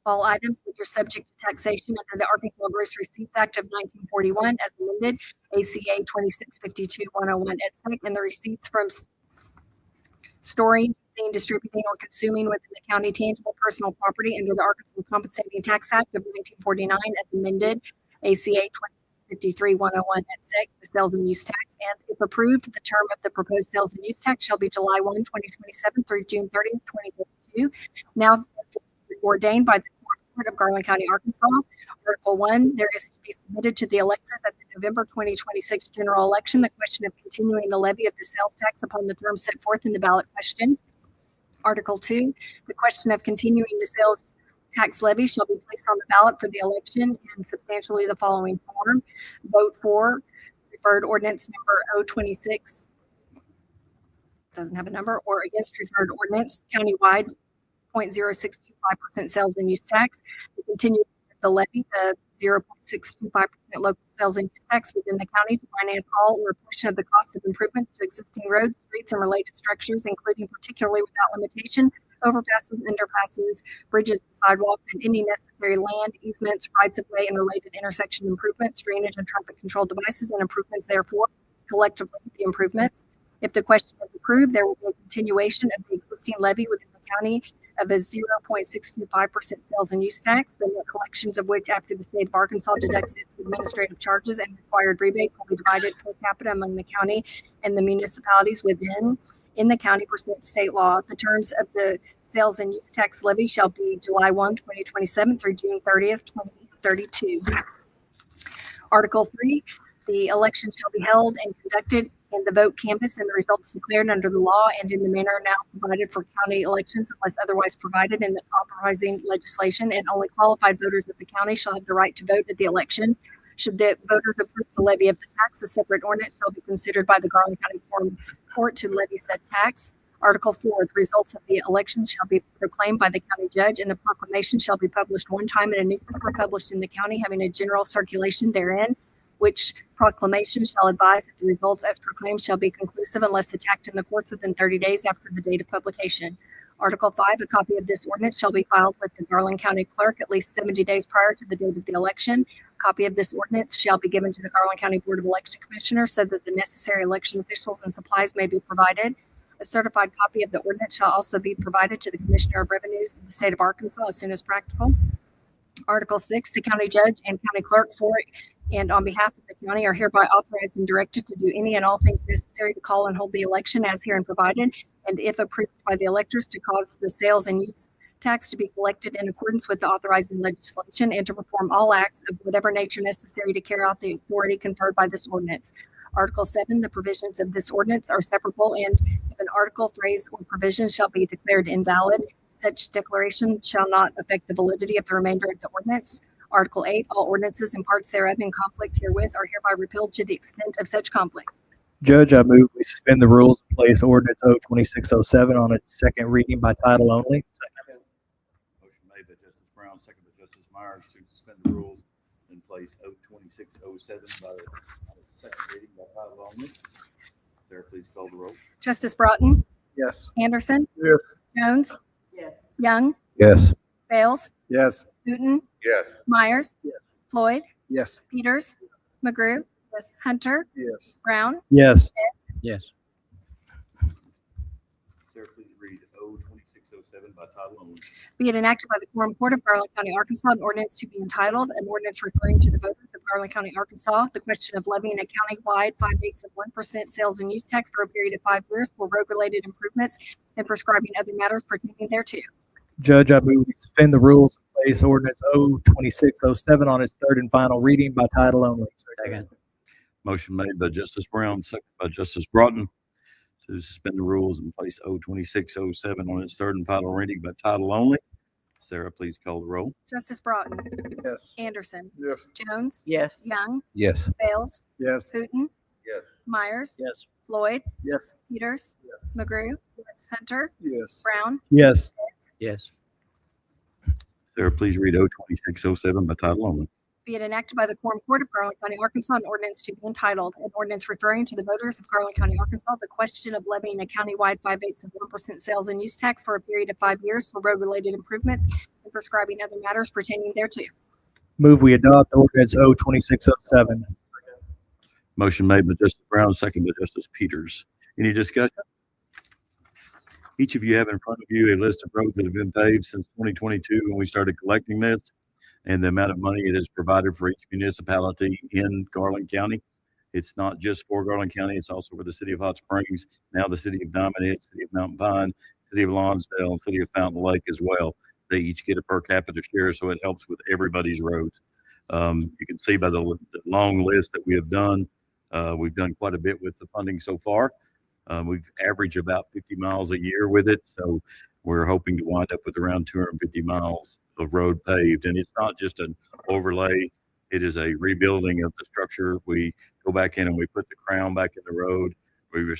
all items which are subject to taxation under the Arkansas Gross Receipts Act of 1941 as amended, ACA 2652-101 et seq., and the receipts from storing, using, distributing, or consuming within the county tangible personal property under the Arkansas Compensating Tax Act of 1949 as amended, ACA 2653-101 et seq., the sales and use tax, and if approved, the term of the proposed sales and use tax shall be July 1, 2027 through June 30, 2032. Now ordained by the Court of Garland County, Arkansas. Article 1, there is to be submitted to the electors at the November 2026 general election the question of continuing the levy of the sales tax upon the terms set forth in the ballot question. Article 2, the question of continuing the sales tax levy shall be placed on the ballot for the election in substantially the following form. Vote for referred ordinance number 026, doesn't have a number, or against referred ordinance countywide 0.0625% sales and use tax. To continue the levy of 0.625% local sales and use tax within the county to finance all or a portion of the costs of improvements to existing roads, streets, and related structures, including particularly without limitation, overpasses, underpasses, bridges, and sidewalks, and any necessary land, easements, rights of way, and related intersection improvements, drainage and traffic control devices, and improvements therefore, collectively the improvements. If the question is approved, there will be a continuation of the existing levy within the county of a 0.625% sales and use tax, the net collections of which after the state of Arkansas deducts its administrative charges and required rebates will be divided per capita among the county and the municipalities within in the county pursuant to state law. The terms of the sales and use tax levy shall be July 1, 2027 through June 30th, 2032. Article 3, the election shall be held and conducted and the vote canvassed and the results declared under the law and in the manner now provided for county elections unless otherwise provided in the authorizing legislation, and only qualified voters of the county shall have the right to vote at the election. Should the voters approve the levy of the tax, a separate ordinance shall be considered by the Garland County Quorum Court to levy said tax. Article 4, the results of the election shall be proclaimed by the county judge, and the proclamation shall be published one time in a newspaper published in the county having a general circulation therein, which proclamation shall advise that the results as proclaimed shall be conclusive unless attacked in the courts within 30 days after the date of publication. Article 5, a copy of this ordinance shall be filed with the Garland County Clerk at least 70 days prior to the date of the election. A copy of this ordinance shall be given to the Garland County Board of Election Commissioners so that the necessary election officials and supplies may be provided. A certified copy of the ordinance shall also be provided to the Commissioner of Revenues of the state of Arkansas as soon as practical. Article 6, the county judge and county clerk for and on behalf of the county are hereby authorized and directed to do any and all things necessary to call and hold the election as herein provided, and if approved by the electors, to cause the sales and use tax to be collected in accordance with the authorizing legislation and to perform all acts of whatever nature necessary to carry out the authority conferred by this ordinance. Article 7, the provisions of this ordinance are separable, and if an article, phrase, or provision shall be declared invalid, such declaration shall not affect the validity of the remainder of the ordinance. Article 8, all ordinances and parts thereof in conflict herewith are hereby repealed to the extent of such conflict. Judge, I move we suspend the rules and place ordinance 02607 on its second reading by title only. Motion made by Justice Brown, second by Justice Myers to suspend the rules and place 02607 by the second reading by title only. Sarah, please call the roll. Justice Broughton, Yes. Anderson, Yes. Jones, Yes. Young, Yes. Bales, Yes. Newton, Yes. Myers, Yes. Floyd, Yes. Peters, McGrew, Hunter, Yes. Brown, Yes. Yes. Sarah, please read 02607 by title only. be it enacted by the Quorum Court of Garland County, Arkansas, an ordinance to be entitled, an ordinance referring to the voters of Garland County, Arkansas, the question of levying a county-wide 5/8% sales and use tax for a period of 5 years for road-related improvements and prescribing other matters pertaining thereto. Judge, I move we suspend the rules and place ordinance O-2607 on its third and final reading by title only. Second. Motion made by Justice Brown, second by Justice Broughton to suspend the rules and place O-2607 on its third and final reading by title only. Sarah, please call the roll. Justice Broughton. Yes. Anderson. Yes. Jones. Yes. Young. Yes. Bales. Yes. Hooten. Yes. Myers. Yes. Floyd. Yes. Peters. McGrew. Hunter. Yes. Brown. Yes. Yes. Sarah, please read O-2607 by title only. Be it enacted by the Quorum Court of Garland County, Arkansas, an ordinance to be entitled, an ordinance referring to the voters of Garland County, Arkansas, the question of levying a countywide 5/8 of 1% sales and use tax for a period of 5 years for road-related improvements and prescribing other matters pertaining thereto. Move we adopt ordinance O-2607. Motion made by Justice Brown, second by Justice Peters. Any discussion? Each of you have in front of you a list of roads that have been paved since 2022 when we started collecting this, and the amount of money it has provided for each municipality in Garland County. It's not just for Garland County, it's also for the city of Hot Springs, now the city of Diamond Head, city of Mountain Pine, city of Lonsdale, and city of Fountain Lake as well. They each get a per capita share, so it helps with everybody's roads. You can see by the long list that we have done, we've done quite a bit with the funding so far. We've averaged about 50 miles a year with it, so we're hoping to wind up with around 250 miles of road paved. And it's not just an overlay, it is a rebuilding of the structure. We go back in and we put the crown back in the road. We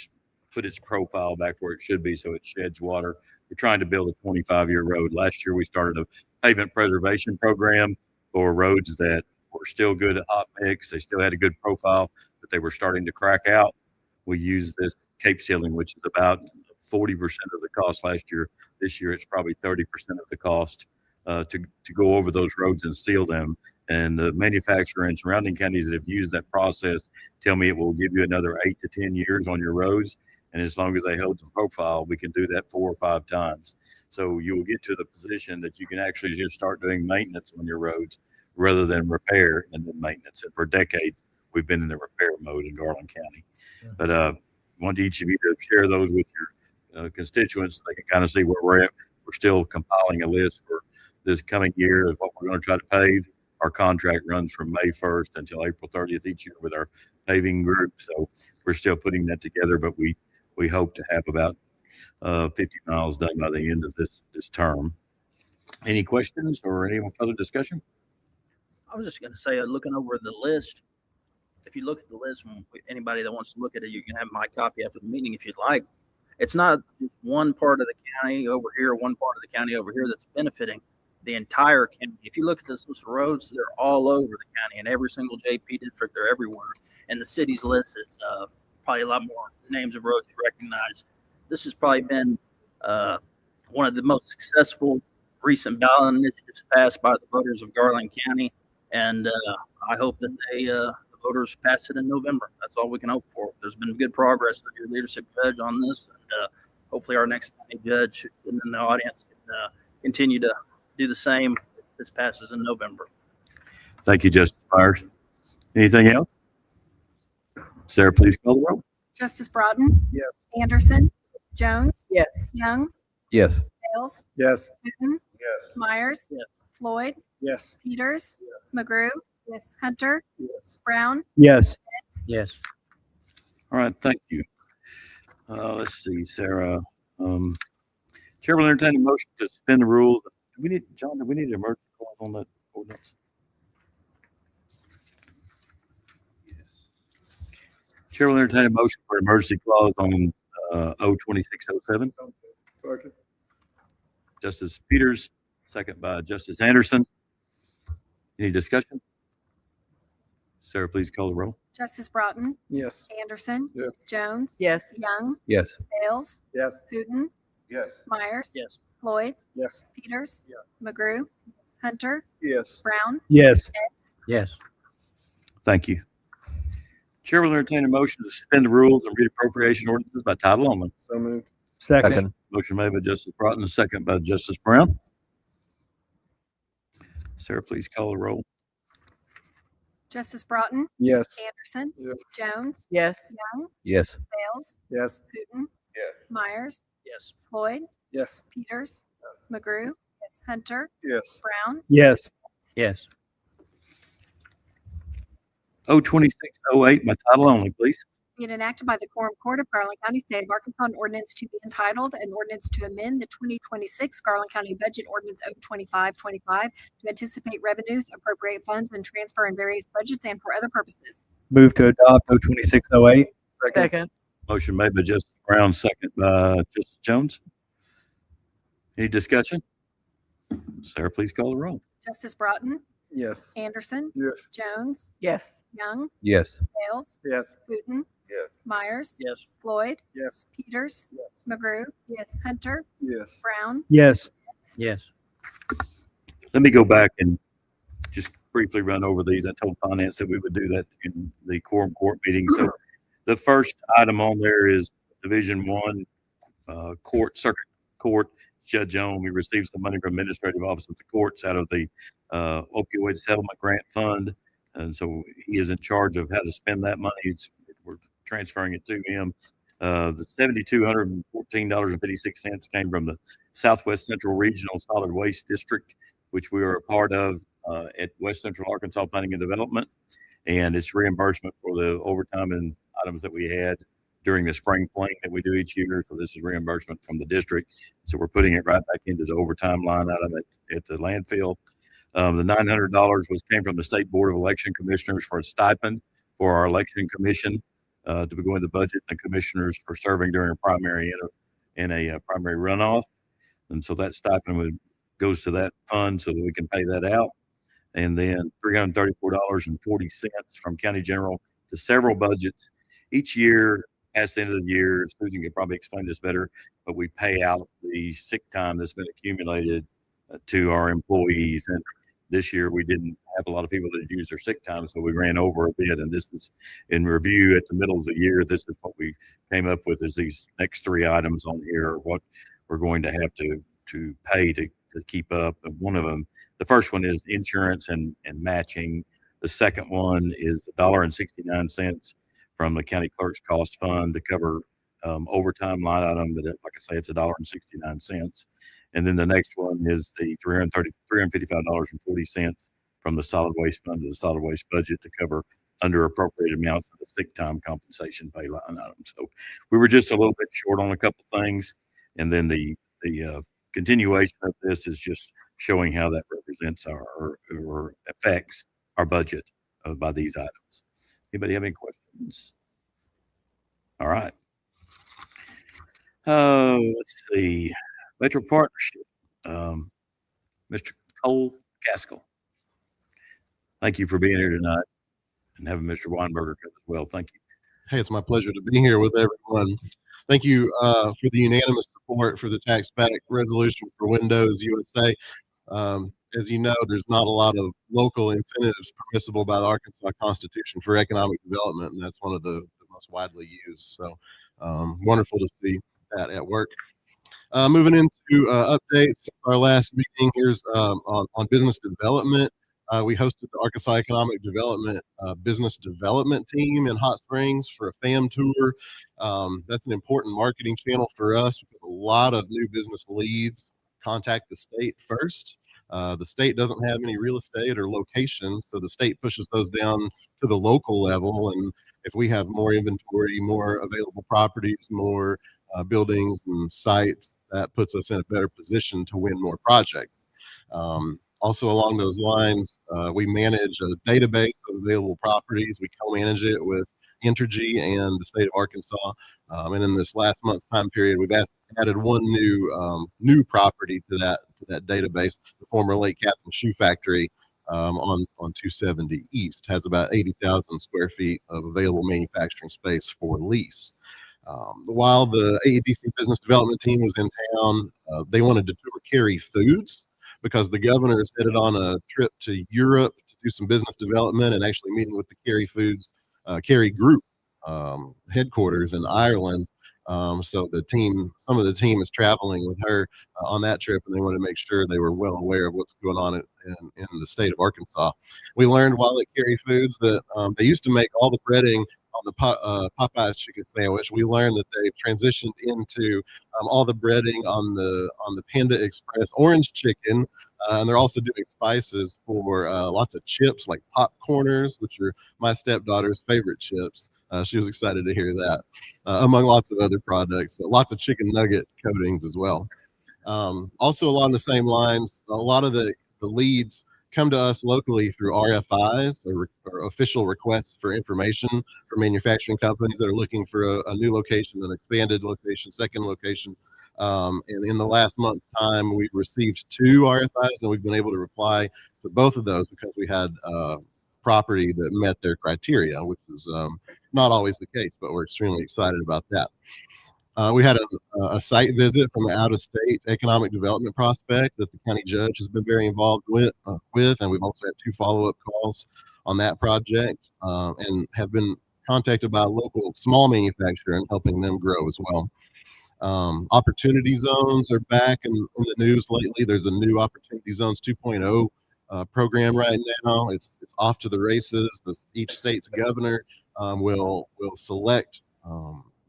put its profile back where it should be so it sheds water. We're trying to build a 25-year road. Last year, we started a pavement preservation program for roads that were still good at hot mix. They still had a good profile, but they were starting to crack out. We used this cape sealing, which is about 40% of the cost last year. This year, it's probably 30% of the cost to go over those roads and seal them. And the manufacturer and surrounding counties that have used that process tell me it will give you another 8 to 10 years on your roads. And as long as they hold the profile, we can do that 4 or 5 times. So you will get to the position that you can actually just start doing maintenance on your roads rather than repair and then maintenance. And for decades, we've been in the repair mode in Garland County. But I want each of you to share those with your constituents so they can kind of see where we're at. We're still compiling a list for this coming year of what we're going to try to pave. Our contract runs from May 1st until April 30th each year with our paving group. So we're still putting that together, but we hope to have about 50 miles done by the end of this term. Any questions or any further discussion? I was just going to say, looking over the list, if you look at the list, anybody that wants to look at it, you can have my copy after the meeting if you'd like. It's not just one part of the county over here, one part of the county over here that's benefiting the entire county. If you look at this list of roads, they're all over the county in every single JP district. They're everywhere. And the city's list is probably a lot more names of roads you recognize. This has probably been one of the most successful recent ballot initiatives passed by the voters of Garland County. And I hope that the voters pass it in November. That's all we can hope for. There's been good progress with your leadership, Judge, on this. And hopefully our next county judge sitting in the audience can continue to do the same if this passes in November. Thank you, Justice Myers. Anything else? Sarah, please call the roll. Justice Broughton. Yes. Anderson. Jones. Yes. Young. Yes. Bales. Yes. Hooten. Yes. Myers. Yes. Floyd. Yes. Peters. McGrew. Yes. Hunter. Yes. Brown. Yes. Yes. All right, thank you. Let's see, Sarah. Chair will entertain a motion to suspend the rules. Do we need an emergency clause on that ordinance? Yes. Chair will entertain a motion for emergency clause on O-2607. Second. Justice Peters, second by Justice Anderson. Any discussion? Sarah, please call the roll. Justice Broughton. Yes. Anderson. Yes. Jones. Yes. Young. Yes. Bales. Yes. Hooten. Yes. Myers. Yes. Floyd. Yes. Peters. Yeah. McGrew. Hunter. Yes. Brown. Yes. Yes. Thank you. Chair will entertain a motion to suspend the rules and read appropriation ordinances by title only. So moved. Second. Second. Motion made by Justice Broughton, second by Justice Brown. Sarah, please call the roll. Justice Broughton. Yes. Anderson. Yes. Jones. Yes. Young. Yes. Bales. Yes. Hooten. Yes. Myers. Yes. Floyd. Yes. Peters. McGrew. Hunter, Yes. Brown, Yes. Yes. 02608 by title only, please. be it enacted by the Quorum Court of Garland County, State of Arkansas, an ordinance to be entitled, an ordinance to amend the 2026 Garland County Budget Ordinance 02525 to anticipate revenues, appropriate funds, and transfer in various budgets and for other purposes. Move to adopt 02608. Second. Motion made by Justice Brown, second by Justice Jones. Any discussion? Sarah, please call the roll. Justice Broughton, Yes. Anderson, Yes. Jones, Yes. Young, Yes. Bales, Yes. Wooten, Yes. Myers, Yes. Floyd, Yes. Peters, McGrew, Hunter, Yes. Brown, Yes. Yes. Let me go back and just briefly run over these. I told finance that we would do that in the quorum court meeting. So the first item on there is Division 1 Circuit Court. Judge Jones, we received some money from Administrative Office of the Courts out of the opioid settlement grant fund. And so he is in charge of how to spend that money. We're transferring it to him. The $7,214.56 came from the Southwest Central Regional Solid Waste District, which we are a part of at West Central Arkansas Planning and Development. And it's reimbursement for the overtime and items that we had during the spring clean that we do each year. So this is reimbursement from the district. So we're putting it right back into the overtime line item at the landfill. The $900 came from the State Board of Election Commissioners for a stipend for our election commission to go in the budget, and the commissioners for serving during a primary and a primary runoff. And so that stipend goes to that fund so that we can pay that out. And then $334.40 from county general to several budgets. Each year, at the end of the year, Susan could probably explain this better, but we pay out the sick time that's been accumulated to our employees. And this year we didn't have a lot of people that used their sick time, so we ran over a bit. And this is in review at the middle of the year. This is what we came up with, is these next three items on here are what we're going to have to pay to keep up. And one of them, the first one is insurance and matching. The second one is $1.69 from the county clerk's cost fund to cover overtime line item. That, like I say, it's $1.69. And then the next one is the $355.40 from the solid waste fund to the solid waste budget to cover under appropriated amounts of the sick time compensation pay line item. So we were just a little bit short on a couple of things. And then the continuation of this is just showing how that represents or affects our budget by these items. Anybody have any questions? All right. Let's see. Metro Partnership. Mr. Cole Gaskell. Thank you for being here tonight and having Mr. Weinberger come as well. Thank you. Hey, it's my pleasure to be here with everyone. Thank you for the unanimous support for the tax back resolution for Windows USA. As you know, there's not a lot of local incentives permissible by the Arkansas Constitution for economic development, and that's one of the most widely used. So wonderful to see that at work. Moving into updates, our last meeting here's on business development. We hosted the Arkansas Economic Development Business Development Team in Hot Springs for a FAM tour. That's an important marketing channel for us because a lot of new business leads contact the state first. The state doesn't have any real estate or locations, so the state pushes those down to the local level. And if we have more inventory, more available properties, more buildings and sites, that puts us in a better position to win more projects. Also along those lines, we manage a database of available properties. We co-manage it with Entergy and the state of Arkansas. And in this last month's time period, we've added one new property to that database. The former Lake Catherine Shoe Factory on 270 East has about 80,000 square feet of available manufacturing space for lease. While the AEDC business development team was in town, they wanted to tour Cary Foods because the governor is headed on a trip to Europe to do some business development and actually meeting with the Cary Foods Cary Group headquarters in Ireland. So some of the team is traveling with her on that trip, and they wanted to make sure they were well aware of what's going on in the state of Arkansas. We learned while at Cary Foods that they used to make all the breading the Popeyes chicken sandwich. We learned that they've transitioned into all the breading on the Panda Express orange chicken, and they're also doing spices for lots of chips like popcorners, which are my stepdaughter's favorite chips. She was excited to hear that, among lots of other products. Lots of chicken nugget coatings as well. Also, along the same lines, a lot of the leads come to us locally through RFIs or official requests for information for manufacturing companies that are looking for a new location, an expanded location, second location. And in the last month's time, we've received 2 RFIs, and we've been able to reply to both of those because we had property that met their criteria, which is not always the case, but we're extremely excited about that. We had a site visit from an out-of-state economic development prospect that the county judge has been very involved with, and we've also had 2 follow-up calls on that project, and have been contacted by a local small manufacturer and helping them grow as well. Opportunity zones are back in the news lately. There's a new Opportunity Zones 2.0 program right now. It's off to the races. Each state's governor will select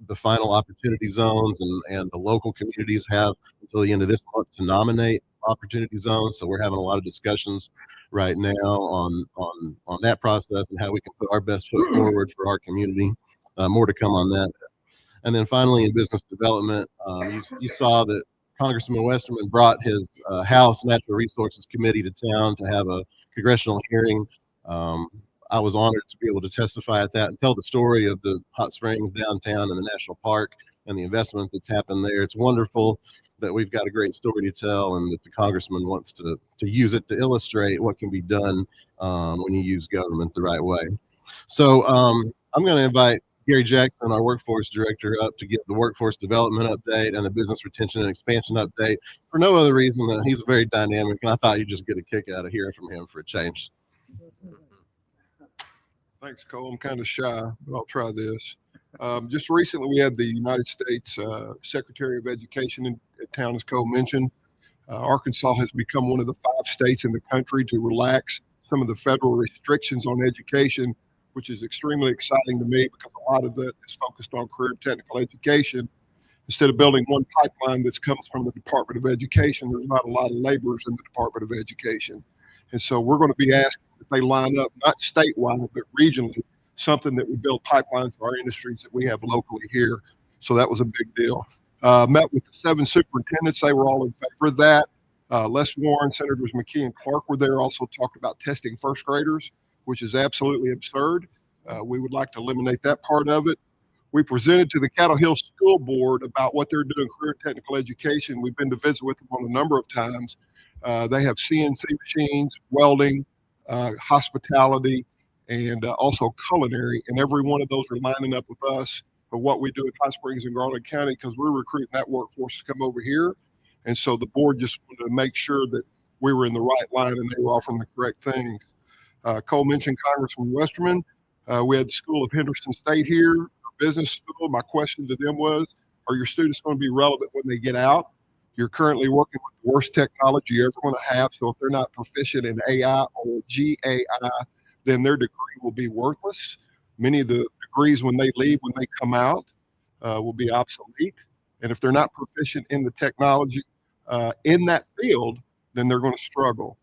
the final opportunity zones, and the local communities have until the end of this month to nominate opportunity zones. So we're having a lot of discussions right now on that process and how we can put our best foot forward for our community. More to come on that. And then finally, in business development, you saw that Congressman Westerman brought his House Natural Resources Committee to town to have a congressional hearing. I was honored to be able to testify at that and tell the story of the hot springs downtown and the national park and the investment that's happened there. It's wonderful that we've got a great story to tell, and that the congressman wants to use it to illustrate what can be done when you use government the right way. So I'm going to invite Gary Jackson, our workforce director, up to give the workforce development update and the business retention and expansion update for no other reason than he's very dynamic, and I thought you'd just get a kick out of hearing from him for a change. Thanks, Cole. I'm kind of shy, but I'll try this. Just recently, we had the United States Secretary of Education in town, as Cole mentioned. Arkansas has become one of the 5 states in the country to relax some of the federal restrictions on education, which is extremely exciting to me because a lot of that is focused on career and technical education. Instead of building one pipeline that comes from the Department of Education, there's not a lot of laborers in the Department of Education. And so we're going to be asking that they line up, not statewide, but regionally, something that would build pipelines for our industries that we have locally here. So that was a big deal. Met with the 7 superintendents. They were all in favor of that. Les Warren, Senators McKee and Clark were there, also talked about testing first graders, which is absolutely absurd. We would like to eliminate that part of it. We presented to the Cattle Hill School Board about what they're doing in career technical education. We've been to visit with them on a number of times. They have CNC machines, welding, hospitality, and also culinary. And every one of those are lining up with us for what we do in Hot Springs and Garland County, because we're recruiting that workforce to come over here. And so the board just wanted to make sure that we were in the right line and they were offering the correct things. Cole mentioned Congressman Westerman. We had the School of Henderson State here, business school. My question to them was, are your students going to be relevant when they get out? You're currently working with the worst technology you're ever going to have. So if they're not proficient in AI or GAI, then their degree will be worthless. Many of the degrees when they leave, when they come out, will be obsolete. And if they're not proficient in the technology in that field, then they're going to struggle.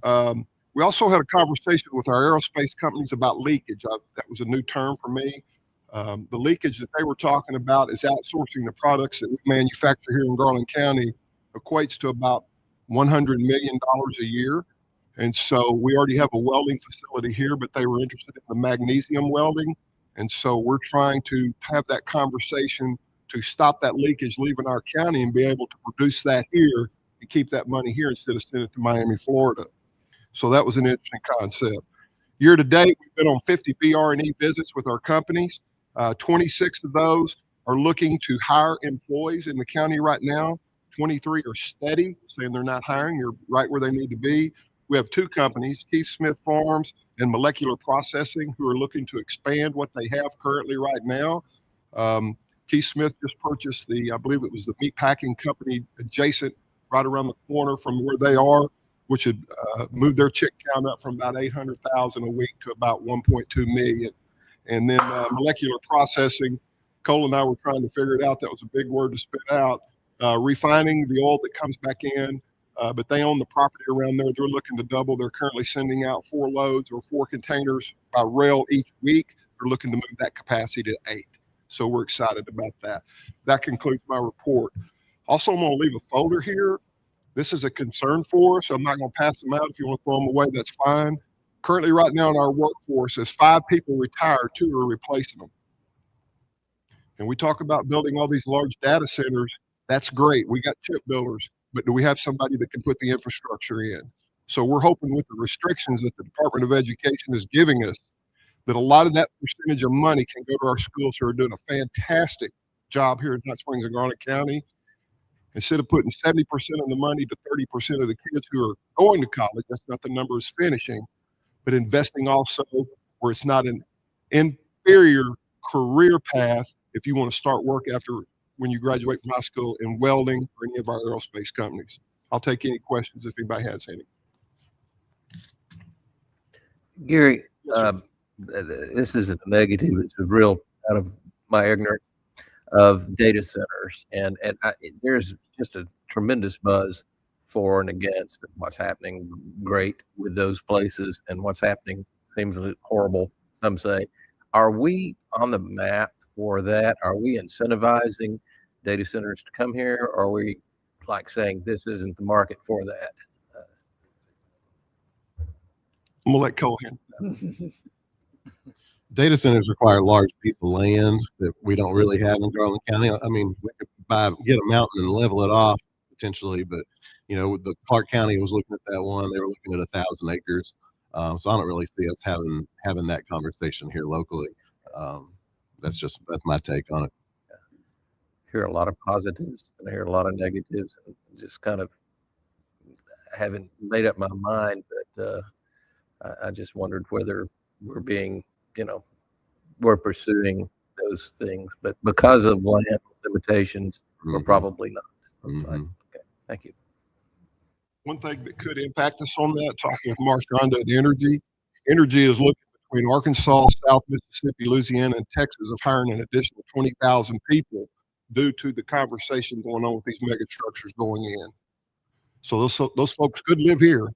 We also had a conversation with our aerospace companies about leakage. That was a new term for me. The leakage that they were talking about is outsourcing the products that we manufacture here in Garland County equates to about $100 million a year. And so we already have a welding facility here, but they were interested in the magnesium welding. And so we're trying to have that conversation to stop that leakage leaving our county and be able to produce that here and keep that money here instead of sending it to Miami, Florida. So that was an interesting concept. Year to date, we've been on 50 BR&E visits with our companies. 26 of those are looking to hire employees in the county right now. 23 are steady, saying they're not hiring. You're right where they need to be. We have 2 companies, Keith Smith Farms and Molecular Processing, who are looking to expand what they have currently right now. Keith Smith just purchased I believe it was the meat packing company adjacent right around the corner from where they are, which had moved their chick count up from about 800,000 a week to about 1.2 million. And then molecular processing, Cole and I were trying to figure it out. That was a big word to spit out. Refining the oil that comes back in, but they own the property around there. They're looking to double. They're currently sending out 4 loads or 4 containers by rail each week. They're looking to move that capacity to 8. So we're excited about that. That concludes my report. Also, I'm going to leave a folder here. This is a concern for us. I'm not going to pass them out. If you want to throw them away, that's fine. Currently, right now in our workforce, as 5 people retire, 2 are replacing them. And we talk about building all these large data centers. That's great. We got chip builders, but do we have somebody that can put the infrastructure in? So we're hoping with the restrictions that the Department of Education is giving us, that a lot of that percentage of money can go to our schools who are doing a fantastic job here in Hot Springs and Garland County. Instead of putting 70% of the money to 30% of the kids who are going to college, that's not the numbers finishing, but investing also where it's not an inferior career path if you want to start work after when you graduate from high school in welding or any of our aerospace companies. I'll take any questions if anybody has any. Gary, this isn't a negative. It's a real out of my ignorance of data centers. And there's just a tremendous buzz for and against what's happening great with those places and what's happening seems horrible, some say. Are we on the map for that? Are we incentivizing data centers to come here? Or are we like saying this isn't the market for that? I'm going to let Cole handle. Data centers require large piece of land that we don't really have in Garland County. I mean, we could get a mountain and level it off potentially, but you know, the Clark County was looking at that one. They were looking at 1,000 acres. So I don't really see us having that conversation here locally. That's my take on it. I hear a lot of positives and I hear a lot of negatives. And just kind of haven't made up my mind, but I just wondered whether we're being, we're pursuing those things, but because of land limitations, we're probably not. Okay, thank you. One thing that could impact us on that, talking with Marshonda at Energy is looking between Arkansas, South Mississippi, Louisiana, and Texas of hiring an additional 20,000 people due to the conversation going on with these mega structures going in. So those folks could live here,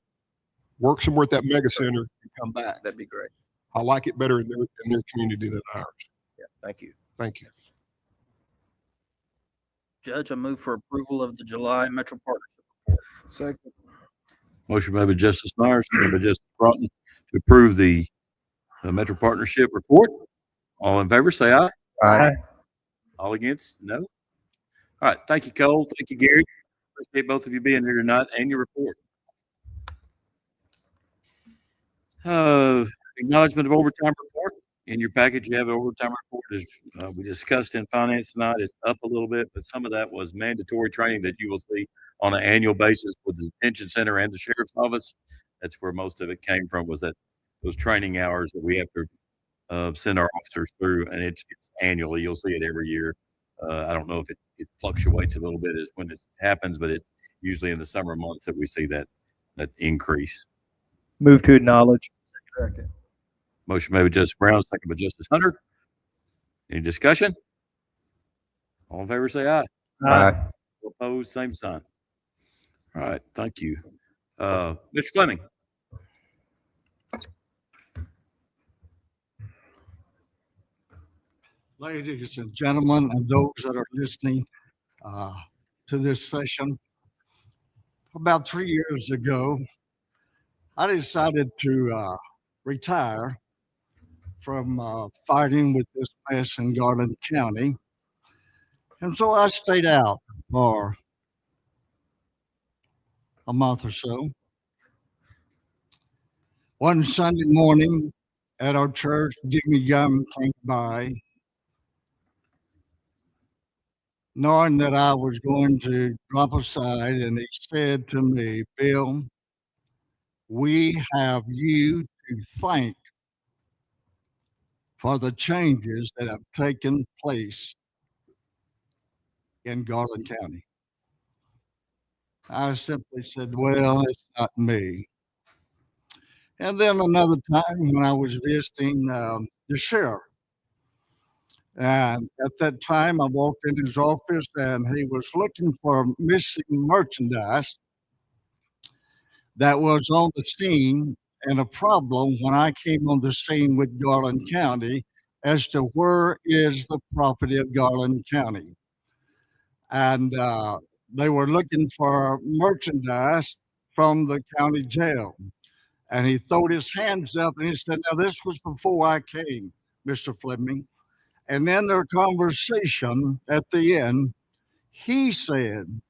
work somewhere at that mega center, and come back. That'd be great. I like it better in their community than ours. Yeah, thank you. Thank you. Judge, I move for approval of the July Metro Partnership report. Second. Motion made by Justice Myers, seconded by Justice Broughton to approve the Metro Partnership report. All in favor, say aye. Aye. All against, no. All right. Thank you, Cole. Thank you, Gary. Appreciate both of you being here tonight and your report. Acknowledgement of overtime report. In your package, you have an overtime report. As we discussed in finance tonight, it's up a little bit, but some of that was mandatory training that you will see on an annual basis with the detention center and the sheriff's office. That's where most of it came from, was that those training hours that we have to send our officers through, and it's annually. You'll see it every year. I don't know if it fluctuates a little bit as when it happens, but it's usually in the summer months that we see that increase. Move to acknowledge. Second. Motion made by Justice Brown, second by Justice Hunter. Any discussion? All in favor, say aye. Aye. Opposed, same sign. All right, thank you. Mr. Fleming. Ladies and gentlemen, and those that are listening to this session, about 3 years ago, I decided to retire from fighting with this mess in Garland County. And so I stayed out for a month or so. One Sunday morning at our church, Jimmy Young came by, knowing that I was going to drop aside, and he said to me, "Bill, we have you to thank for the changes that have taken place in Garland County." I simply said, "Well, it's not me." And then another time when I was visiting the sheriff And at that time, I walked in his office and he was looking for missing merchandise that was on the scene, and a problem when I came on the scene with Garland County as to where is the property of Garland County. And they were looking for merchandise from the county jail. And he throwed his hands up and he said, "Now, this was before I came, Mr. Fleming." And then their conversation at the end, he said,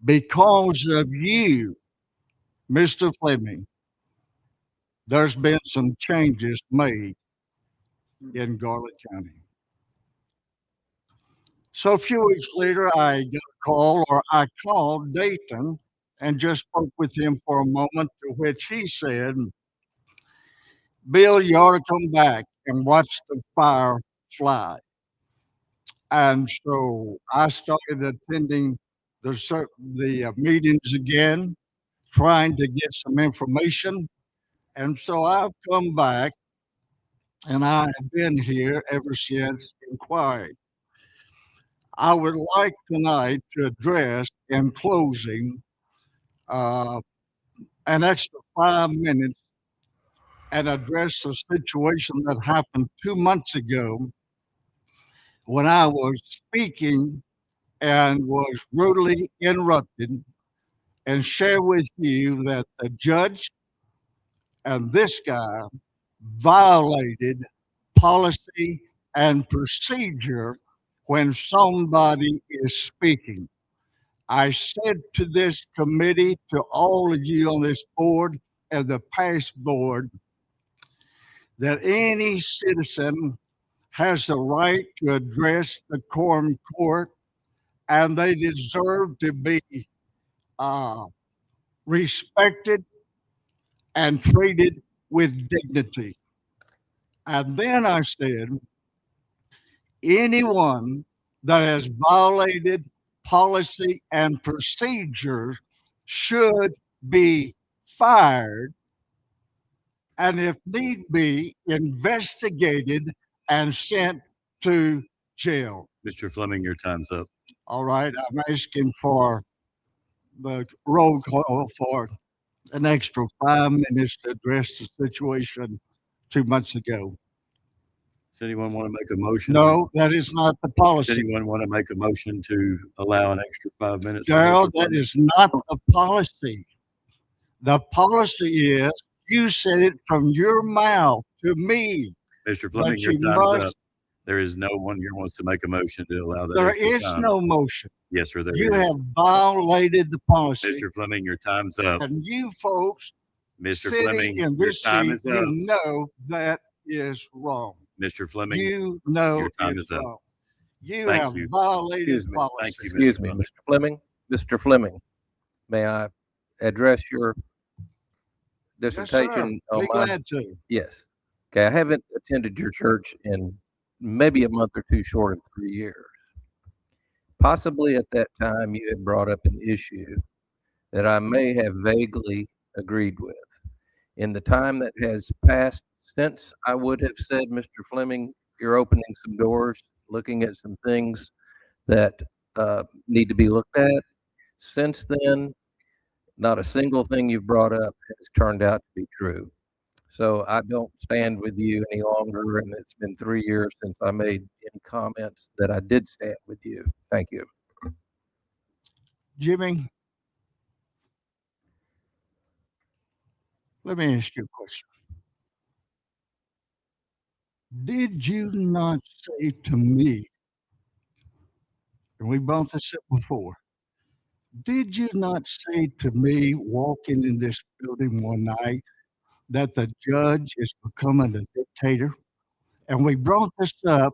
"Because of you, Mr. Fleming, there's been some changes made in Garland County." So a few weeks later, I got a call, or I called Dayton and just spoke with him for a moment, to which he said, "Bill, you ought to come back and watch the fire fly." And so I started attending the meetings again, trying to get some information. And so I've come back and I have been here ever since inquiring. I would like tonight to address, in closing, uh, an extra 5 minutes and address the situation that happened 2 months ago when I was speaking and was rudely interrupted, and share with you that the judge and this guy violated policy and procedure when somebody is speaking. I said to this committee, to all of you on this board and the past board, that any citizen has the right to address the Quorum Court, and they deserve to be respected and treated with dignity. And then I said, anyone that has violated policy and procedures should be fired, and if need be, investigated and sent to jail. Mr. Fleming, your time's up. All right, I'm asking for the roll call for an extra 5 minutes to address the situation 2 months ago. Does anyone want to make a motion? No, that is not the Does policy. anyone want to make a motion to allow an extra 5 minutes? Gerald, that is not the policy. The policy is, you said it from your mouth to me. Mr. Fleming, But your you time's must- up. There is no one here wants to make a motion to allow that. There extra is time. no motion. Yes, sir, there You is. have violated the policy. Mr. Fleming, your time's up. And you folks Mr. sitting Fleming, in your this time seat, is up. you know that is wrong. Mr. Fleming, You know your time it's is up. wrong. You Thank have you. violated Excuse me. policy. Thank you, Excuse Mr. me, Fleming. Mr. Fleming. Mr. Fleming, may I address your Yes, sir. dissertation on Be my? glad to. Yes. Okay, I haven't attended your church in maybe a month or two, short of 3 years. Possibly at that time you had brought up an issue that I may have vaguely agreed with. In the time that has passed since, I would have said, Mr. Fleming, you're opening some doors, looking at some things that need to be looked at. Since then, not a single thing you've brought up has turned out to be true. So I don't stand with you any longer, and it's been 3 years since I made any comments that I did stand with you. Thank you. Jimmy, let me ask you a question. Did you not say to me, and we bumped this up before, did you not say to me walking in this building one night that the judge is becoming a dictator? And we brought this up,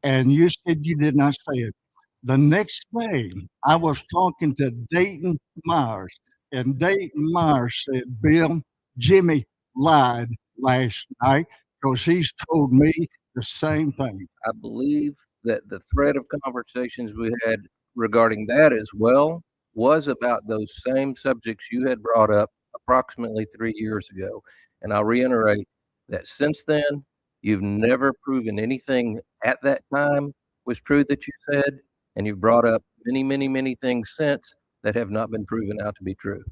and you said you did not say it. The next day, I was talking to Dayton Myers, and Dayton Myers said, "Bill, Jimmy lied last night because he's told me the same thing." I believe that the thread of conversations we had regarding that as well was about those same subjects you had brought up approximately 3 years ago. And I'll reiterate that since then, You've never proven anything at that time was true that you said, and you've brought up many, many, many things since that have not been proven out to be true.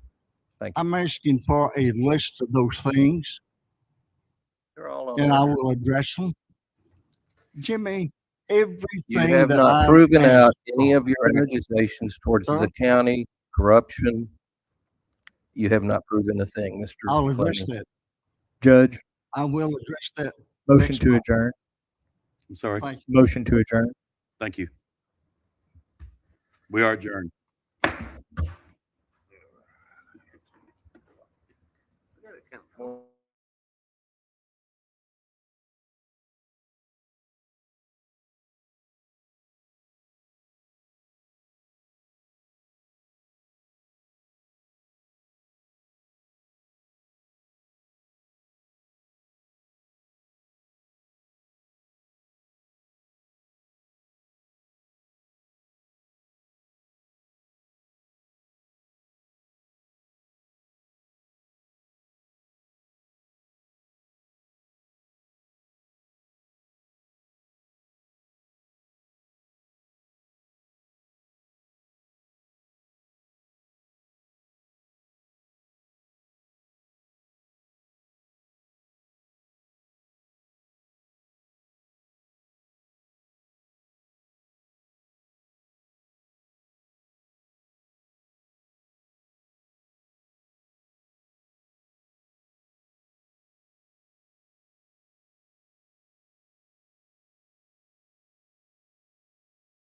Thank you. I'm asking for a list of those things, They're all on and I there. will address them. Jimmy, You everything have that not I've proven out asked any for, of your accusations towards Sir? the county, corruption. You have not proven a thing, Mr. I'll address Fleming. that. Judge, I will address that. motion next to month. adjourn. I'm sorry. Thank you. Motion to adjourn. Thank you. We are adjourned.